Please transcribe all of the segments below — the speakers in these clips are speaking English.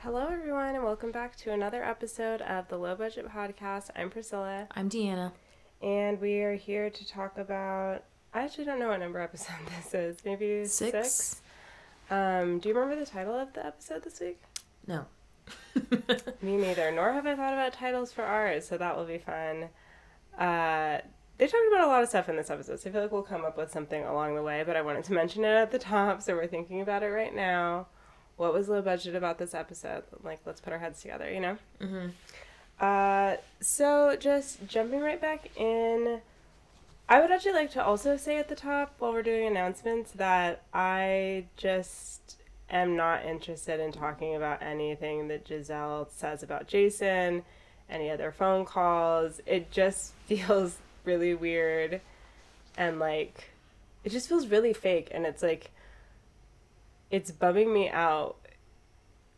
Hello, everyone, and welcome back to another episode of the Low Budget Podcast. I'm Priscilla. I'm Deanna. And we are here to talk about. I actually don't know what number episode this is. Maybe six? Do you remember the title of the episode this week? No. Me neither, nor have I thought about titles for ours, so that will be fun. They talked about a lot of stuff in this episode, so I feel like we'll come up with something along the way, but I wanted to mention it at the top, so we're thinking about it right now. What was low budget about this episode? Like, let's put our heads together, you know? Mm-hmm. So just jumping right back in, I would actually like to also say at the top, while we're doing announcements, that I just am not interested in talking about anything that Giselle says about Jason, any other phone calls. It just feels really weird, and, like, it just feels really fake, and it's, like, it's bumming me out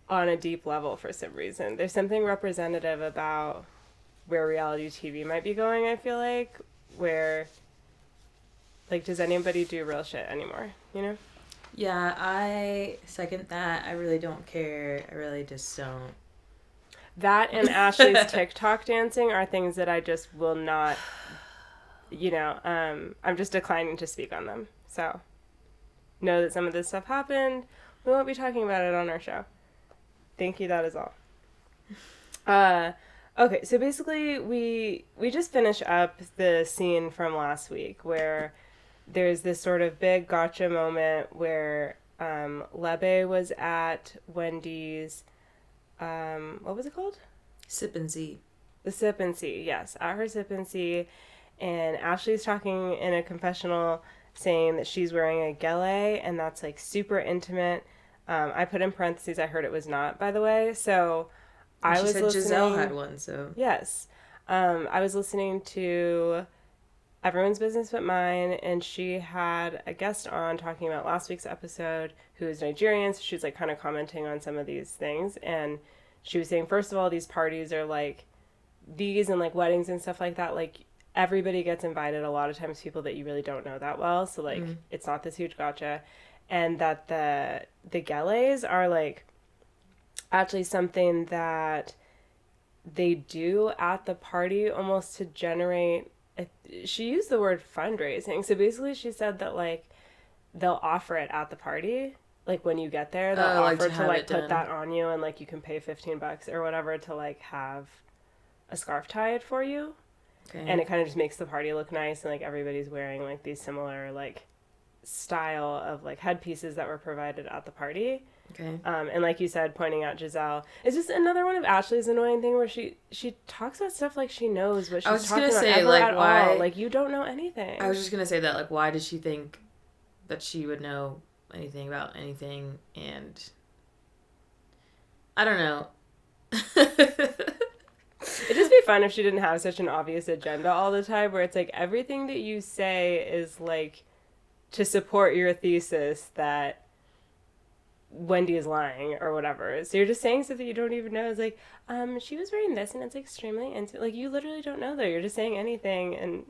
on a deep level for some reason. There's something representative about where reality TV might be going, I feel like, where, like, does anybody do real shit anymore, you know? Yeah, I second that. I really don't care. I really just don't. That and Ashley's TikTok dancing are things that I just will not, you know, I'm just declining to speak on them. So, know that some of this stuff happened. We won't be talking about it on our show. Thank you, that is all. Okay, so basically we just finished up the scene from last week where there's this sort of big gotcha moment where Lebe was at Wendy's, what was it called? Sip and see. The Sip and See, yes, at her Sip and See, and Ashley's talking in a confessional saying that she's wearing a gele, and that's, like, super intimate. I put in parentheses, I heard it was not, by the way, so I was listening. Giselle had one, so. Yes. I was listening to Everyone's Business But Mine, and she had a guest on talking about last week's episode who is Nigerian, so she was, like, kind of commenting on some of these things, and she was saying, first of all, these parties are, like, these and, like, weddings and stuff like that, like, everybody gets invited, a lot of times people that you really don't know that well, so, like, it's not this huge gotcha, and that the geles are, like, actually something that they do at the party almost to generate, she used the word fundraising, so basically she said that, like, they'll offer it at the party, like, when you get there, they'll offer to like, put that on you, and, like, you can pay $15 or whatever to, like, have a scarf tied for you. Okay. And it kind of just makes the party look nice, and, like, everybody's wearing, like, these similar, like, style of, like, headpieces that were provided at the party. Okay. And like you said, pointing out Giselle, it's just another one of Ashley's annoying thing where she talks about stuff like she knows what she's talking about ever at all. Like, you don't know anything. I was just gonna say that, like, why did she think that she would know anything about anything? And I don't know. It'd just be fun if she didn't have such an obvious agenda all the time, where it's like everything that you say is, like, to support your thesis that Wendy is lying or whatever. So you're just saying stuff that you don't even know. It's like, she was wearing this and it's extremely intimate. Like, you literally don't know, though. You're just saying anything. And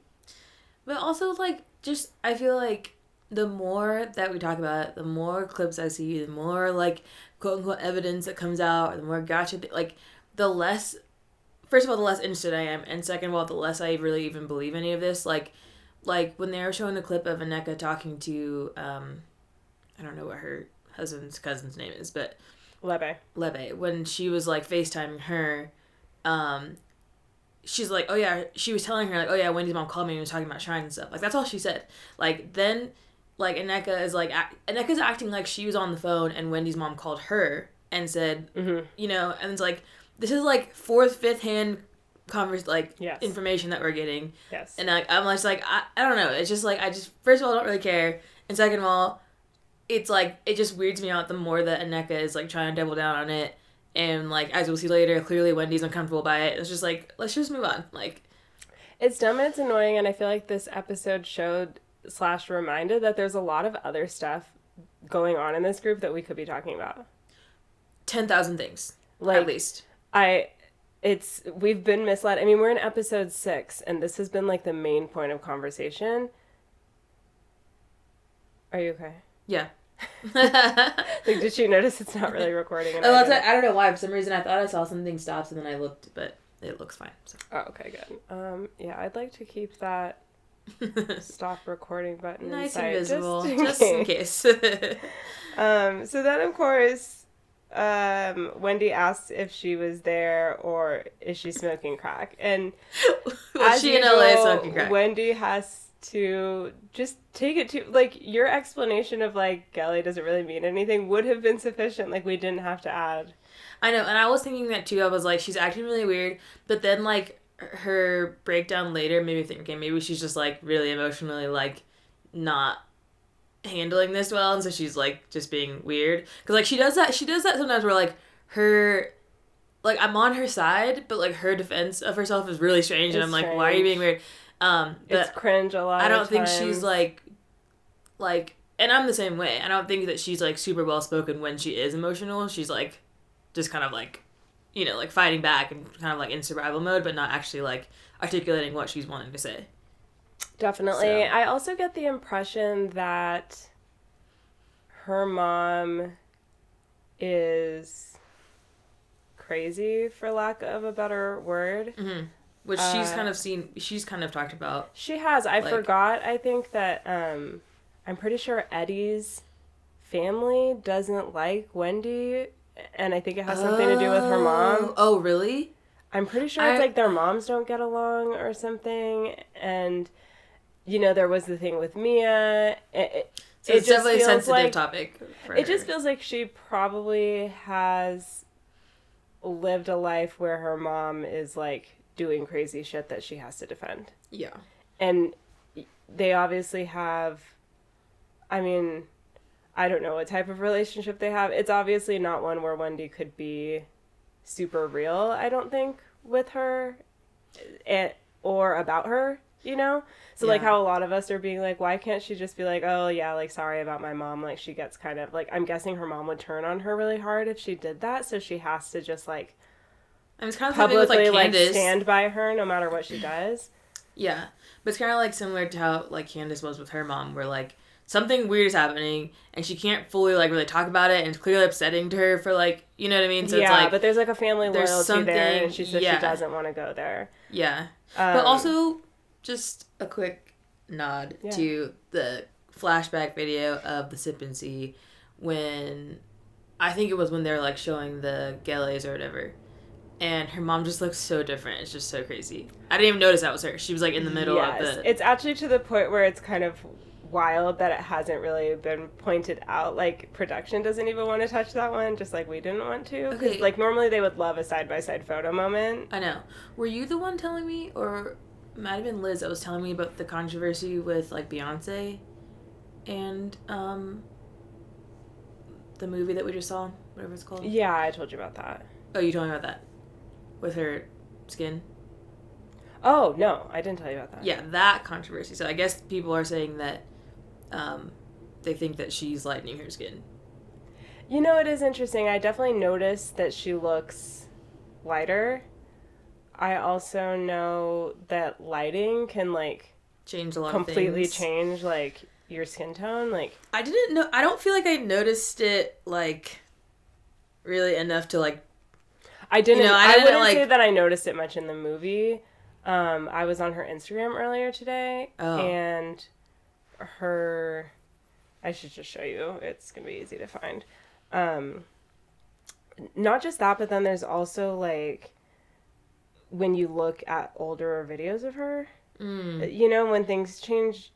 but also, like, just, I feel like the more that we talk about it, the more clips I see, the more, like, quote-unquote evidence that comes out, or the more gotcha, like, the less, first of all, the less interested I am, and second of all, the less I really even believe any of this. Like when they were showing the clip of Nneka talking to, I don't know what her husband's cousin's name is, but Lebe, when she was, like, FaceTiming her, she's like, oh yeah, she was telling her, like, oh yeah, Wendy's mom called me and was talking about shrines and stuff. Like, that's all she said. Like, then, like, Nneka is, like, Nneka's acting like she was on the phone and Wendy's mom called her and said, you know, and it's like, this is, like, fourth, fifth hand information that we're getting. Yes. And, like, I'm just like, I don't know. It's just, like, first of all, I don't really care. And second of all, it's, like, it just weirds me out the more that Nneka is, like, trying to double down on it. And, like, as we'll see later, clearly Wendy's uncomfortable by it. It's just, like, let's just move on. Like, it's dumb and it's annoying, and I feel like this episode showed / reminded that there's a lot of other stuff going on in this group that we could be talking about. 10,000 things. Like, at least. We've been misled. I mean, we're in episode 6, and this has been, like, the main point of conversation. Are you okay? Yeah. Like, did she notice it's not really recording? And I don't know why. For some reason, I thought I saw something stops, and then I looked, but it looks fine. So. Oh, okay, good. Yeah, I'd like to keep that stop recording button nice inside, and visible, just in case. So then, of course, Wendy asks if she was there or is she smoking crack, and was she in LA smoking crack? Wendy has to just take it to, like, your explanation of, like, Gelly doesn't really mean anything would have been sufficient. Like, we didn't have to add. I know, and I was thinking that too. I was like, she's acting really weird, but then, like, her breakdown later made me think, okay, maybe she's just, like, really emotionally, like, not handling this well, and so she's, like, just being weird. Because, like, she does that sometimes where, like, her, like, I'm on her side, but, like, her defense of herself is really strange, and I'm like, why are you being weird? It's cringe a lot. I don't think she's like, and I'm the same way. I don't think that she's, like, super well spoken when she is emotional. She's, like, just kind of, like, you know, like, fighting back and kind of, like, in survival mode, but not actually, like, articulating what she's wanting to say. Definitely. So. I also get the impression that her mom is crazy, for lack of a better word. Mm-hmm. Which she's kind of talked about. She has. I forgot, I think that, I'm pretty sure Eddie's family doesn't like Wendy, and I think it has something to do with her mom. Oh, really? I'm pretty sure it's like their moms don't get along or something, and, you know, there was the thing with Mia. So it's definitely a sensitive topic for her. It just feels like she probably has lived a life where her mom is, like, doing crazy shit that she has to defend. Yeah. And they obviously have, I mean, I don't know what type of relationship they have. It's obviously not one where Wendy could be super real, I don't think, with her or about her, you know? So, like, how a lot of us are being like, why can't she just be like, oh, yeah, like, sorry about my mom? Like, she gets kind of, like, I'm guessing her mom would turn on her really hard if she did that, so she has to just, like, I was kind of publicly, with, like, stand by her no matter what she does. Yeah. But it's kind of, like, similar to how, like, Candace was with her mom, where, like, something weird is happening, and she can't fully, like, really talk about it, and it's clearly upsetting to her for, like, you know what I mean? So yeah, it's like, but there's, like, a family loyalty there, and she says she doesn't want to go there. Yeah. But also, just a quick nod to the flashback video of the Sip and See when, I think it was when they were, like, showing the Gellys or whatever. And her mom just looks so different. It's just so crazy. I didn't even notice that was her. She was, like, in the middle of the... It's actually to the point where it's kind of wild that it hasn't really been pointed out. Like, production doesn't even want to touch that one, just like we didn't want to. Because, like, normally they would love a side-by-side photo moment. I know. Were you the one telling me, or it might have been Liz that was telling me about the controversy with, like, Beyonce and the movie that we just saw, whatever it's called? Yeah, I told you about that. Oh, you told me about that? With her skin? Oh, no, I didn't tell you about that. Yeah, that controversy. So I guess people are saying that they think that she's lightening her skin. You know, it is interesting. I definitely noticed that she looks lighter. I also know that lighting can, like, change a lot completely of things. Change, like, your skin tone. Like, I didn't know. I don't feel like I noticed it, like, really enough to, like, I didn't. You know, I wouldn't say that I noticed it much in the movie. I was on her Instagram earlier today, and her. I should just show you. It's gonna be easy to find. Not just that, but then there's also, like, when you look at older videos of her, you know, when things change,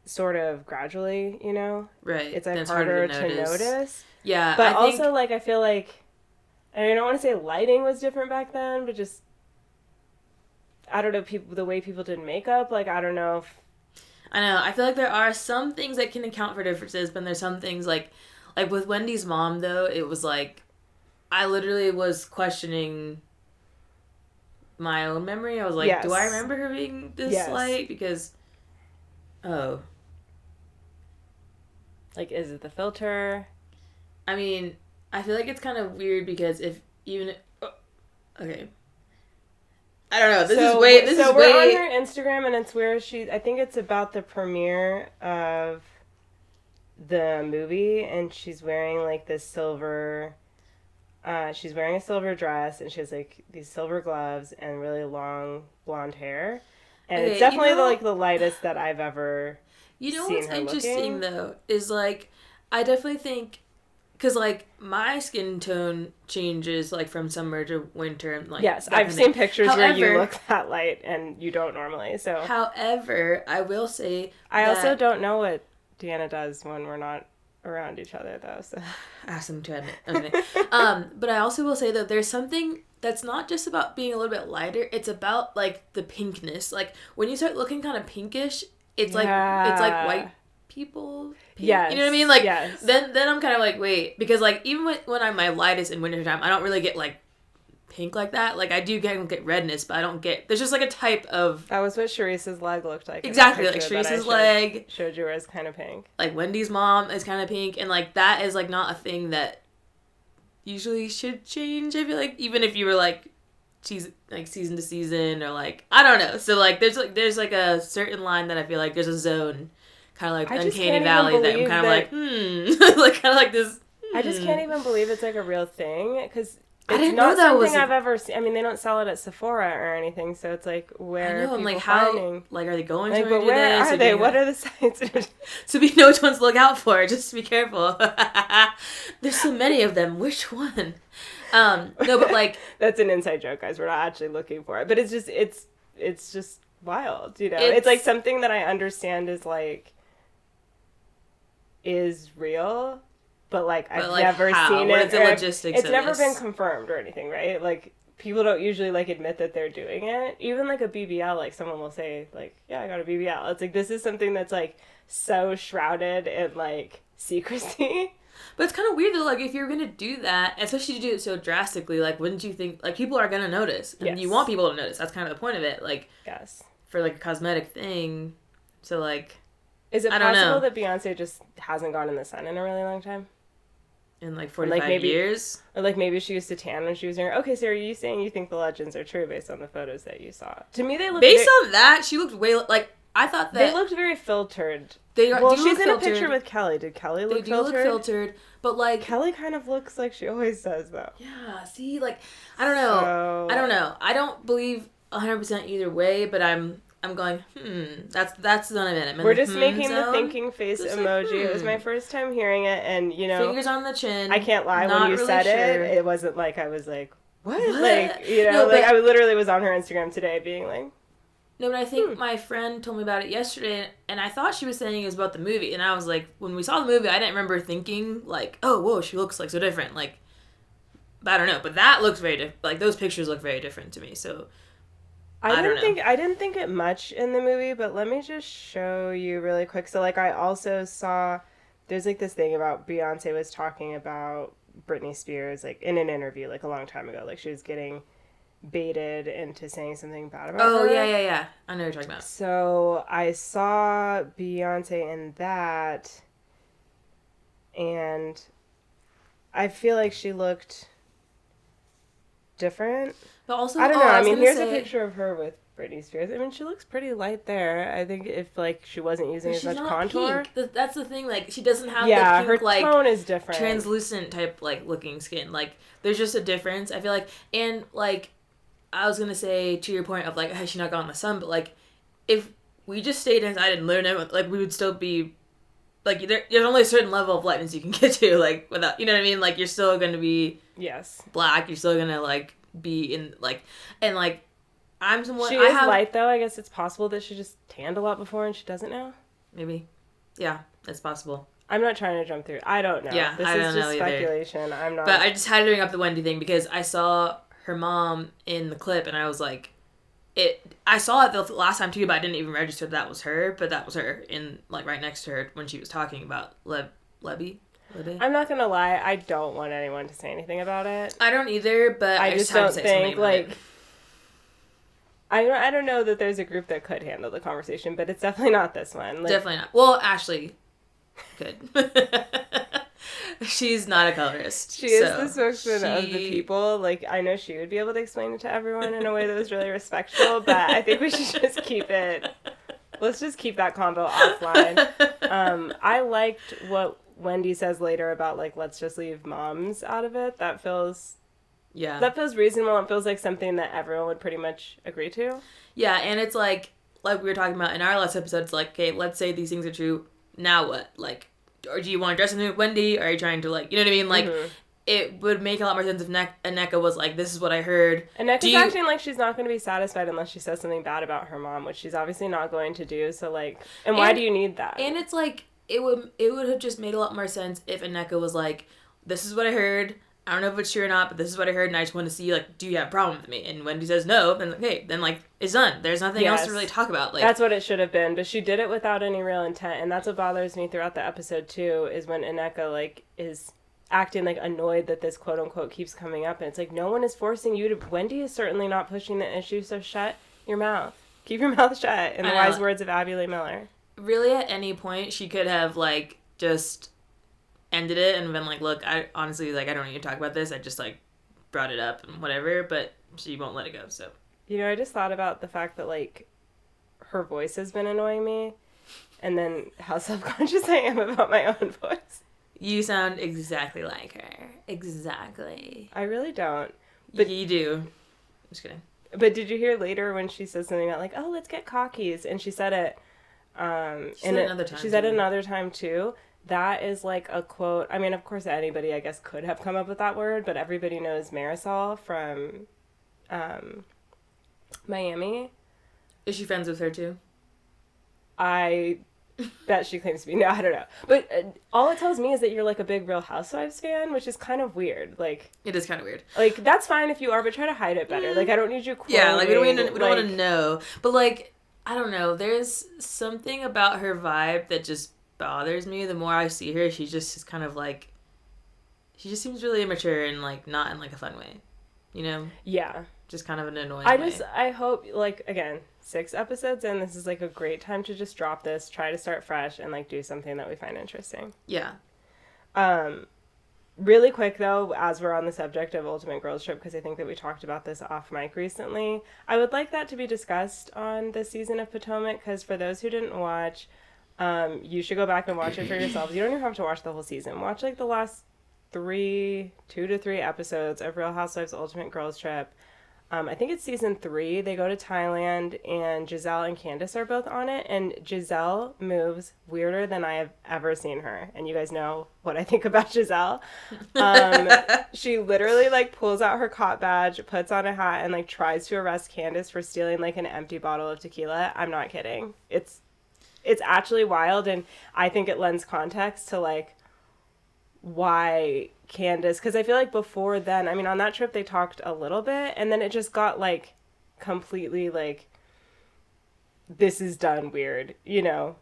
sort of gradually, you know, right? It's, like, harder to notice. Yeah, but also, like, I feel like, I mean, I don't want to say lighting was different back then, but just, I don't know, the way people did makeup, like, I don't know if... I know, I feel like there are some things that can account for differences, but there's some things, like with Wendy's mom, though, it was, like, I literally was questioning my own memory. I was like, do I remember her being this light? Because, like, is it the filter? I mean, I feel like it's kind of weird because if even... okay. I don't know. This is way... So we're on her Instagram, and it's where I think it's about the premiere of the movie, and she's wearing like this silver. She's wearing a silver dress, and she has like these silver gloves and really long blonde hair, and Okay, it's definitely the lightest that I've ever You know seen what's her interesting looking. though is like I definitely think because like my skin tone changes like from summer to winter and like Yes, that kind I've of seen thing. pictures where you However, look that light and you don't normally. So however, I will say I also that don't know what Deanna does when we're not around each other, though. So ask them to admit. Okay. But I also will say that there's something that's not just about being a little bit lighter. It's about like the pinkness. Like when you start looking kind of pinkish, it's like white people. Pink. Yes, You know what I mean? Like yes. then I'm kind of like wait because like even when I'm my lightest in wintertime, I don't really get like pink like that. Like I do get redness, but I don't get. There's just like a type of That was what Sharice's leg looked like. exactly like Sharice's leg. Showed you as kind of pink. Like Wendy's mom is kind of pink, and like that is like not a thing that usually should change. I feel like even if you were like season to season or like I don't know. So like there's like a certain line that I feel like there's a zone, kind of like Uncanny Valley that I'm kind of like like kind of like this. I just can't even believe it's like a real thing because I it's didn't not know that something was I've ever seen. I mean, they don't sell it at Sephora or anything, so it's like where I know. are I'm people like how finding? like are they going Like, to but do where this? are they? What are the sites? So we know which ones to look out for. Just be careful. There's so many of them. Which one? No, but like that's an inside joke, guys. We're not actually looking for it, but it's just wild. You know, it's like something that I understand is real, but like I've never seen what it. Is the logistics it's of never this? been confirmed or anything, right? Like people don't usually like admit that they're doing it. Even like a BBL, like someone will say like, "Yeah, I got a BBL." It's like this is something that's like so shrouded in like secrecy. But it's kind of weird though. Like if you're gonna do that, especially to do it so drastically, like wouldn't you think like people are gonna notice, and you want people to notice? That's kind of the point of it. Like yes, for like a cosmetic thing. So like, is it I don't possible know. that Beyonce just hasn't gone in the sun in a really long time? In like 45 years? Or like maybe she used to tan when she was younger. Okay, so are you saying you think the legends are true based on the photos that you saw? To me, they look... Based on that, she looked way... Like, I thought that... They looked very filtered. Well, she's in a picture with Kelly. Did Kelly look filtered? They do look filtered, but like... Kelly kind of looks like she always does, though. Yeah, see, like, I don't know. I don't know. I don't believe 100% either way, but I'm going, that's the one I'm in. We're just making the thinking face emoji. Like, It was my first time hearing it, and, you know... Fingers on the chin. I can't lie, when you really said it wasn't like I was like, what? Like, you know, no, like, I literally was on her Instagram today being like... No, but I think my friend told me about it yesterday, and I thought she was saying it was about the movie, and I was like, when we saw the movie, I didn't remember thinking, like, oh, whoa, she looks, like, so different, like, but I don't know, but that looks very different, like, those pictures look very different to me, so... I didn't think it much in the movie, but let me just show you really quick. So like I also saw there's like this thing about Beyonce was talking about Britney Spears like in an interview like a long time ago. Like she was getting baited into saying something bad about her. Oh, yeah. I know what you're talking about. So I saw Beyonce in that and I feel like she looked different. But also, I don't know. I mean, here's a picture of her with Britney Spears. I mean, she looks pretty light there. I think if like she wasn't using as much contour. Pink. That's the thing. Like she doesn't have the pink, her like tone is different, translucent type like looking skin. Like there's just a difference. I feel like, and like I was gonna say to your point of like has she not gone in the sun, but like if we just stayed inside and learned it, like we would still be. Like there's only a certain level of lightness you can get to, like without, you know what I mean? Like you're still gonna be black. You're still gonna like be in like, and like I'm someone. She is light though. I guess it's possible that she just tanned a lot before and she doesn't now. Maybe, yeah, it's possible. I'm not trying to jump through. I don't know. Yeah, this is just speculation. I'm not. But I just had to bring up the Wendy thing because I saw her mom in the clip and I was like. I saw it the last time too, but I didn't even register that was her. But that was her in like right next to her when she was talking about Lebby. I'm not gonna lie, I don't want anyone to say anything about it. I don't either, but I just don't think like. I don't know that there's a group that could handle the conversation, but it's definitely not this one. Like, definitely not. Well, Ashley could. She's not a colorist. She is the spokesman of the people. Like, I know she would be able to explain it to everyone in a way that was really respectful, but I think we should just keep it Let's just keep that combo offline. I liked what Wendy says later about, like, let's just leave moms out of it. That feels reasonable. It feels like something that everyone would pretty much agree to. Yeah, and it's like we were talking about in our last episode, it's like, okay, let's say these things are true. Now what? Like, or do you want to dress something with Wendy? Or are you trying to, like, you know what I mean? Like, it would make a lot more sense if Nneka was like, this is what I heard. And Nneka's acting like she's not going to be satisfied unless she says something bad about her mom, which she's obviously not going to do. So, like, and why do you need that? And it's like, it would have just made a lot more sense if Nneka was like, this is what I heard. I don't know if it's true or not, but this is what I heard, and I just want to see, like, do you have a problem with me? And Wendy says no, then, okay, then, like, it's done. There's nothing else to really talk about. Like, that's what it should have been, but she did it without any real intent, and that's what bothers me throughout the episode, too, is when Nneka, like, is acting, like, annoyed that this quote-unquote keeps coming up, and it's like, no one is forcing you to... Wendy is certainly not pushing the issue, so shut your mouth. Keep your mouth shut, in the wise words of Abby Lee Miller. Really, at any point, she could have, like, just... ended it and been like, look, I honestly, like, I don't need to talk about this. I just, like, brought it up and whatever, but she won't let it go, so. You know, I just thought about the fact that, like, her voice has been annoying me, and then how self-conscious I am about my own voice. You sound exactly like her. Exactly. I really don't. But you do. I'm just kidding. But did you hear later when she said something about, like, oh, let's get cockies, and she said it, she said it another time. She said it another time, too. That is, like, a quote. I mean, of course, anybody, I guess, could have come up with that word, but everybody knows Marisol from Miami. Is she friends with her, too? I bet she claims to be. No, I don't know. But all it tells me is that you're, like, a big Real Housewives fan, which is kind of weird. Like, it is kind of weird. Like, that's fine if you are, but try to hide it better. Like, I don't need you quoting. Yeah, like, we don't want to know. But, like, I don't know. There's something about her vibe that just bothers me. The more I see her, she just is kind of like, she just seems really immature and, like, not in, like, a fun way, you know? Yeah, just kind of an annoying way. I hope, like, again, 6 episodes in, this is, like, a great time to just drop this, try to start fresh, and, like, do something that we find interesting. Yeah. Really quick, though, as we're on the subject of Ultimate Girls Trip, because I think that we talked about this off mic recently, I would like that to be discussed on this season of Potomac, because for those who didn't watch, you should go back and watch it for yourselves. You don't even have to watch the whole season. Watch, like, the last 2 to 3 episodes of Real Housewives Ultimate Girls Trip. I think it's season 3. They go to Thailand, and Giselle and Candace are both on it, and Giselle moves weirder than I have ever seen her. And you guys know what I think about Giselle. She literally, like, pulls out her cop badge, puts on a hat, and, like, tries to arrest Candace for stealing, like, an empty bottle of tequila. I'm not kidding. It's actually wild, and I think it lends context to, like, why Candace, because I feel like before then, I mean, on that trip they talked a little bit, and then it just got, like, completely, like, this is done weird, you know?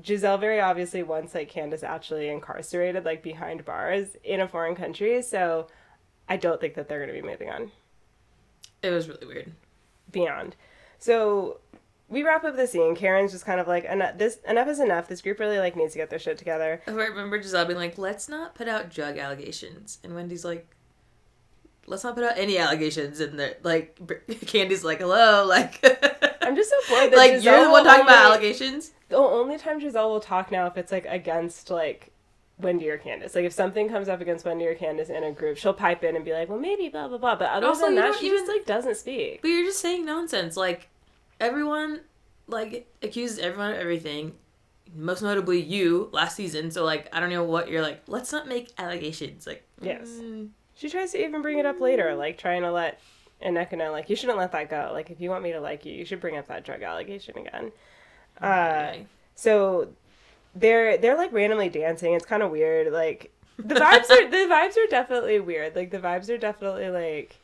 Giselle very obviously wants, like, Candace actually incarcerated, like, behind bars in a foreign country, so I don't think that they're going to be moving on. It was really weird. Beyond. So we wrap up the scene. Karen's just kind of like, enough is enough. This group really, like, needs to get their shit together. I remember Giselle being like, let's not put out drug allegations. And Wendy's like, let's not put out any allegations. And they're like, Candy's like, hello, like. I'm just so bored that like, Giselle you're the one talking about allegations? The only time Giselle will talk now if it's, like, against, like, Wendy or Candace. Like, if something comes up against Wendy or Candace in a group, she'll pipe in and be like, well, maybe, blah, blah, blah. But other than that, she just, like, doesn't speak. But you're just saying nonsense. Like, everyone, like, accuses everyone of everything, most notably you, last season, so, like, I don't know what you're like, let's not make allegations, like. Yes. She tries to even bring it up later, like, trying to let Nneka know, like, you shouldn't let that go, like, if you want me to like you, you should bring up that drug allegation again. Okay. So they're like randomly dancing, it's kind of weird, like, the vibes are definitely weird, like, the vibes are definitely, like,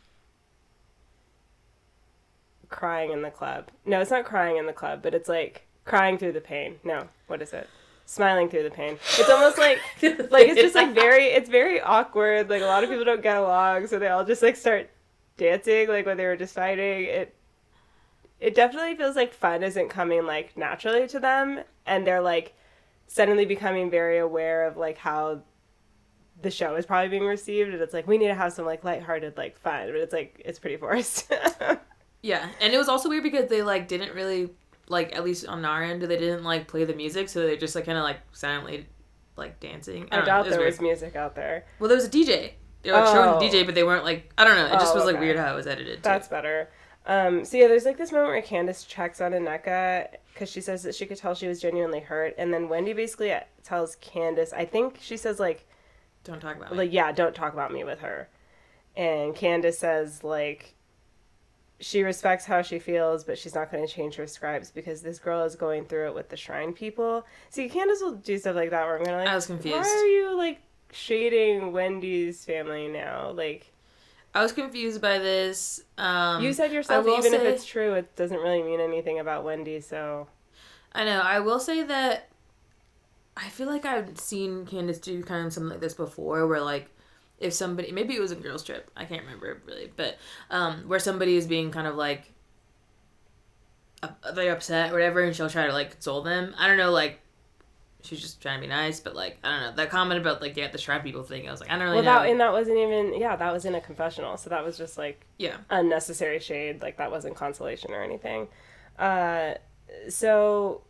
crying in the club. No, it's not crying in the club, but it's, like, crying through the pain. No, what is it? Smiling through the pain. It's almost like it's just, like, it's very awkward, like, a lot of people don't get along, so they all just, like, start dancing, like, when they were just fighting. It definitely feels like fun isn't coming, like, naturally to them, and they're, like, suddenly becoming very aware of, like, how the show is probably being received, and it's like, we need to have some, like, lighthearted, like, fun, but it's, like, it's pretty forced. Yeah, and it was also weird because they, like, didn't really like, at least on our end, they didn't, like, play the music, so they just, like, kind of, like, silently, like, dancing. I doubt there was music out there. Well, there was a DJ. They were, like, showing the DJ, but they weren't, like, I don't know. It just was, like, weird how it was edited, too. That's better. So, yeah, there's, like, this moment where Candace checks on Nneka, because she says that she could tell she was genuinely hurt, and then Wendy basically tells Candace, I think she says, like... Don't talk about me. Like, yeah, don't talk about me with her. And Candace says, like... She respects how she feels, but she's not going to change her scribes because this girl is going through it with the shrine people. See, Candace will do stuff like that where I'm going to like, I was confused. Why are you, like, shading Wendy's family now? Like, I was confused by this. You said yourself, even if it's true, it doesn't really mean anything about Wendy, so... I know. I will say that I feel like I've seen Candace do kind of something like this before where, like, if somebody, maybe it was a girls trip, I can't remember really, but where somebody is being kind of like very upset or whatever, and she'll try to like console them. I don't know, like she's just trying to be nice, but like I don't know, that comment about like the shrine people thing, I was like, I don't really know. And that wasn't even that was in a confessional, so that was just like unnecessary shade, like that wasn't consolation or anything. So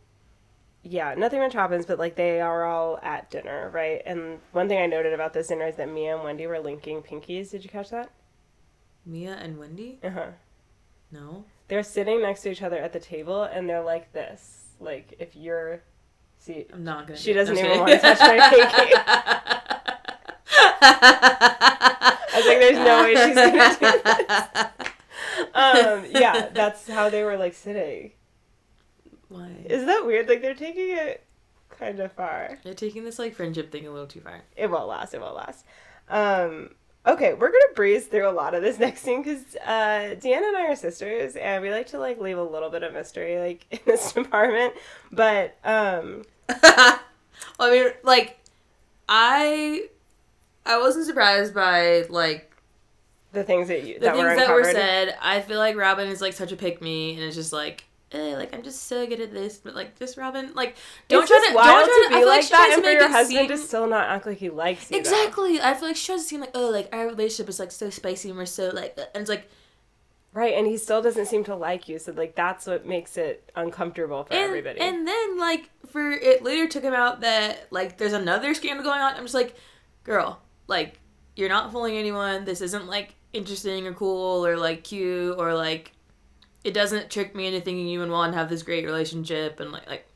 yeah, nothing much happens, but, like, they are all at dinner, right? And one thing I noted about this dinner is that Mia and Wendy were linking pinkies. Did you catch that? Mia and Wendy? Uh-huh. No. They're sitting next to each other at the table, and they're like this. Like, if you're... See, I'm not gonna she doesn't even want to touch my pinky. I was like, there's no way she's gonna do this. Yeah, that's how they were, like, sitting. Why? Isn't that weird? Like, they're taking it kind of far. They're taking this, like, friendship thing a little too far. It won't last. Okay, we're gonna breeze through a lot of this next scene, because Deanna and I are sisters, and we like to, like, leave a little bit of mystery, like, in this department, but, I mean, like, I wasn't surprised by, like... The things that were said. I feel like Robyn is, like, such a pick-me, and it's just, like... like, I'm just so good at this, but, like, this Robyn, like, don't try to be like that, and for your husband to still not act like he likes you, exactly, though. I feel like she tries to seem like, oh, like, our relationship is, like, so spicy, and we're so, like, and it's, like... Right, and he still doesn't seem to like you, so, like, that's what makes it uncomfortable for everybody. And then, like, for it later to come out that, like, there's another scandal going on, I'm just like, girl, like, you're not fooling anyone, this isn't, like, interesting or cool or, like, cute or, like... It doesn't trick me into thinking you and Juan have this great relationship, and, like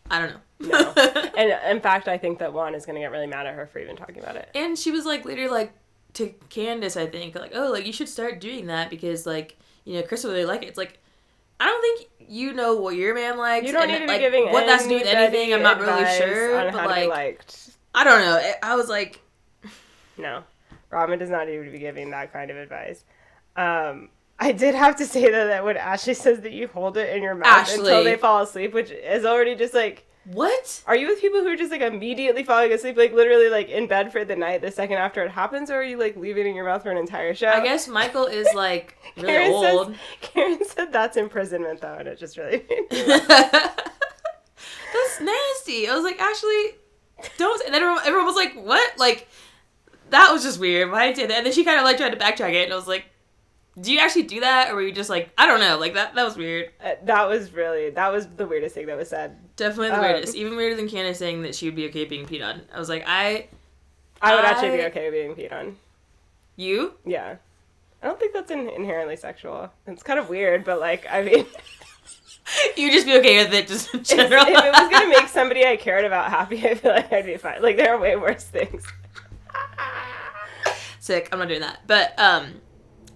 I don't know. No. And, in fact, I think that Juan is going to get really mad at her for even talking about it. And she was, like, later, like, to Candace, I think, like, oh, like, you should start doing that because, like, you know, Chris will really like it. It's like, I don't think you know what your man likes. You don't need to be like, giving what that's to do with anything, I'm not really sure. On but, how like, to be liked. I don't know. I was like... No. Robyn does not need to be giving that kind of advice. I did have to say, though, that when Ashley says that you hold it in your mouth until they fall asleep, which is already just, like... What? Are you with people who are just, like, immediately falling asleep, like, literally, like, in bed for the night the second after it happens, or are you, like, leaving it in your mouth for an entire show? I guess Michael is, like, really old. Karen said that's imprisonment, though, and it just really made me laugh. That's nasty. I was like, Ashley, don't... And then everyone was like, what? Like, that was just weird. Why did you say that? And then she kind of, like, tried to backtrack it, and I was like... Do you actually do that, or were you just like, I don't know, like, that was weird. That was the weirdest thing that was said. Definitely the weirdest. Even weirder than Candace saying that she would be okay being peed on. I was like, I would actually be okay being peed on. You? Yeah. I don't think that's inherently sexual. It's kind of weird, but, like, I mean... You'd just be okay with it, just in general. If it was going to make somebody I cared about happy, I feel like I'd be fine. Like, there are way worse things. Sick. I'm not doing that. But,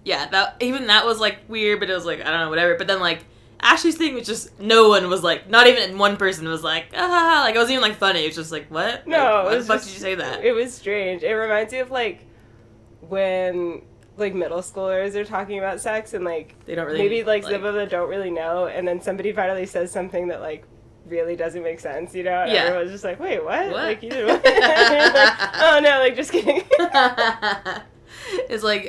yeah, that was, like, weird, but it was, like, I don't know, whatever. But then, like, Ashley's thing was just, no one was, like, not even one person was, like, ah, like, it wasn't even, like, funny. It was just, like, what? No, like, why the fuck did you say that? It was strange. It reminds me of, like, when, like, middle schoolers are talking about sex, and, like, they don't really, maybe, like, some of them don't really know, and then somebody finally says something that, like, really doesn't make sense, you know? And everyone's just like, wait, what? Like, you did what? Like, oh, no, like, just kidding. It's like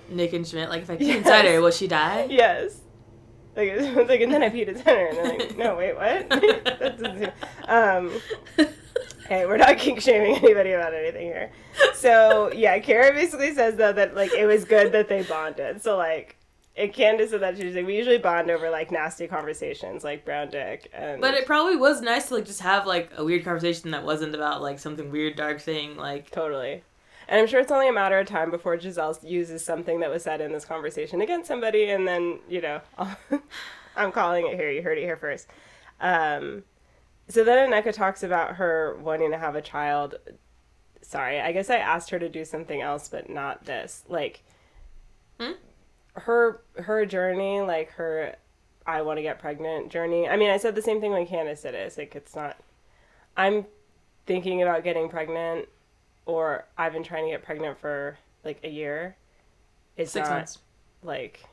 Nick and Schmidt. Like, if I pee inside her, will she die? Yes. Like, it's like, and then I peed inside her, and they're like, no, wait, what? That doesn't hey, we're not kink shaming anybody about anything here. So yeah, Kara basically says though that like it was good that they bonded. So like, And Candace said that she was like, we usually bond over like nasty conversations, like brown dick. And But it probably was nice to like just have like a weird conversation that wasn't about like something weird, dark thing. Like totally. And I'm sure it's only a matter of time before Giselle uses something that was said in this conversation against somebody, and then, you know, I'm calling it here. You heard it here first. So then Nneka talks about her wanting to have a child. Sorry, I guess I asked her to do something else, but not this. Like, her journey, like her I want to get pregnant journey. I mean, I said the same thing when Candace did it. It's like, it's not... I'm thinking about getting pregnant, or I've been trying to get pregnant for like a year. It's 6 not, months. like...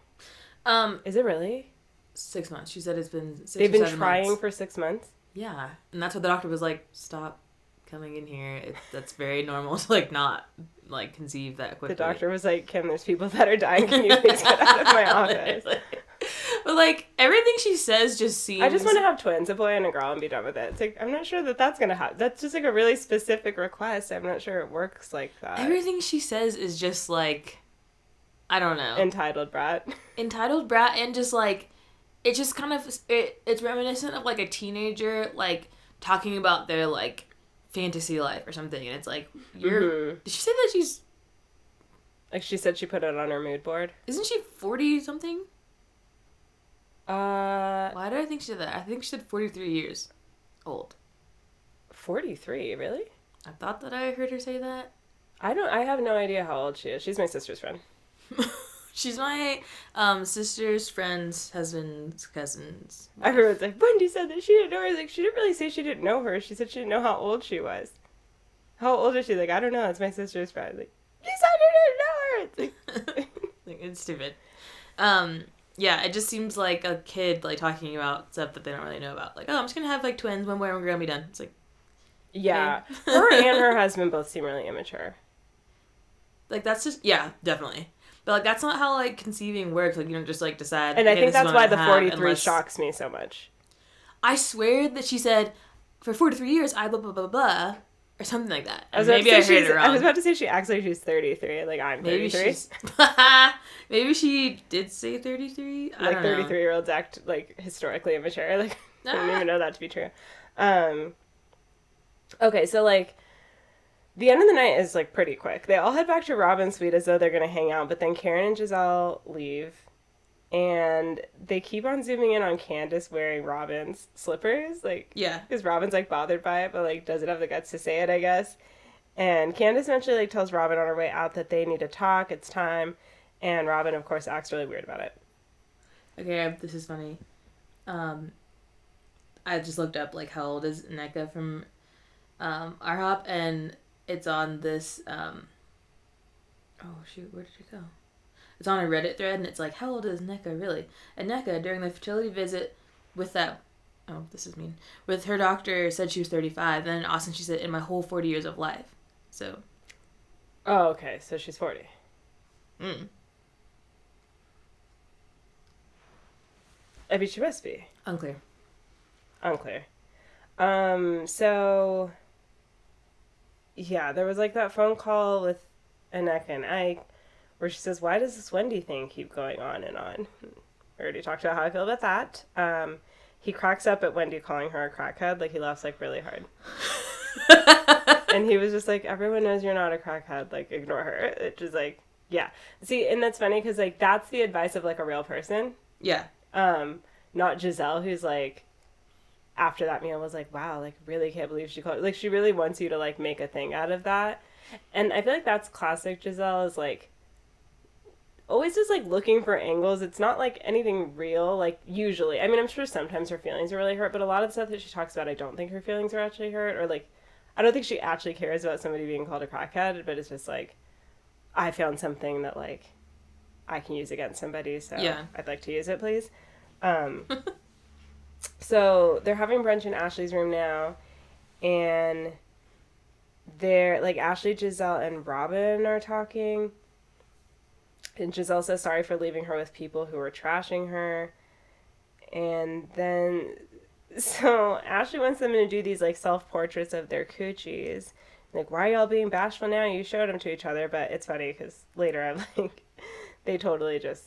Is it really? 6 months. She said it's been 6 They've or been 7 trying months. for 6 months? Yeah. And that's what the doctor was like, stop coming in here. That's very normal to like not like conceive that quickly. The doctor was like, Kim, there's people that are dying. Can you please get out of my office? But like everything she says just seems... I just want to have twins, a boy and a girl, and be done with it. It's like, I'm not sure that that's going to happen. That's just like a really specific request. I'm not sure it works like that. Everything she says is just like, I don't know. Entitled brat. Entitled brat, and just like, it just kind of, it's reminiscent of like a teenager like talking about their like fantasy life or something, and it's like, did she say that she's... Like she said she put it on her mood board. Isn't she 40 something? Why Why did I think she said that? I think she said 43 years old. 43, really? I thought that I heard her say that. I have no idea how old she is. She's my sister's friend. She's my sister's friend's husband's cousin's wife. Everyone's like, Wendy said that she didn't know her. I was like, she didn't really say she didn't know her. She said she didn't know how old she was. How old is she? Like, I don't know. It's my sister's friend. Like, you said you didn't know her. It's like... Like, it's stupid. Yeah, it just seems like a kid like talking about stuff that they don't really know about. Like, oh, I'm just gonna have like twins when we're gonna be done. It's like, yeah, okay. Her and her husband both seem really immature. Like, that's just, yeah, definitely. But like, that's not how like conceiving works. Like, you don't just like decide. And I okay, think this is that's what why I'm the gonna 43 have, unless... shocks me so much. I swear that she said, for 43 years I blah blah blah blah, or something like that. Maybe I heard it wrong. I was about to say she acts like she's 33. Like, I'm 33. Maybe she did say 33. I like 33-year-olds act like historically immature. Like, I didn't even know that to be true. Okay, so like the end of the night is like pretty quick. They all head back to Robyn's suite as though they're gonna hang out, but then Karen and Giselle leave, and they keep on zooming in on Candace wearing Robyn's slippers. Like, yeah, because Robyn's like bothered by it, but like doesn't have the guts to say it, I guess. And Candace eventually like tells Robyn on her way out that they need to talk. It's time. And Robyn, of course, acts really weird about it. Okay, this is funny. I just looked up, like, how old is Nneka from RHOP, and it's on this, oh, shoot, where did it go? It's on a Reddit thread, and it's like, how old is Nneka, really? And Nneka, during the fertility visit with that, oh, this is mean, with her doctor, said she was 35, then in Austin she said, in my whole 40 years of life. So. Oh, okay, so she's 40. I mean, she must be. Unclear. So, yeah, there was like that phone call with Nneka and Ike where she says, why does this Wendy thing keep going on and on? We already talked about how I feel about that. He cracks up at Wendy calling her a crackhead. Like, he laughs like really hard. And he was just like, everyone knows you're not a crackhead. Like, ignore her. It's just like, yeah. See, and that's funny because like that's the advice of like a real person. Yeah. Not Giselle, who's like, after that meal was like, wow, like, really can't believe she called. Like, she really wants you to like make a thing out of that. And I feel like that's classic Giselle, is like always just like looking for angles. It's not like anything real, like, usually. I mean, I'm sure sometimes her feelings are really hurt, but a lot of the stuff that she talks about, I don't think her feelings are actually hurt, or like, I don't think she actually cares about somebody being called a crackhead, but it's just like, I found something that like I can use against somebody, so yeah. I'd like to use it, please. So they're having brunch in Ashley's room now, and they're like, Ashley, Giselle, and Robyn are talking, and Giselle says sorry for leaving her with people who were trashing her. And then so Ashley wants them to do these like self-portraits of their coochies. Like, why are y'all being bashful now? You showed them to each other. But it's funny because later I'm like, they totally just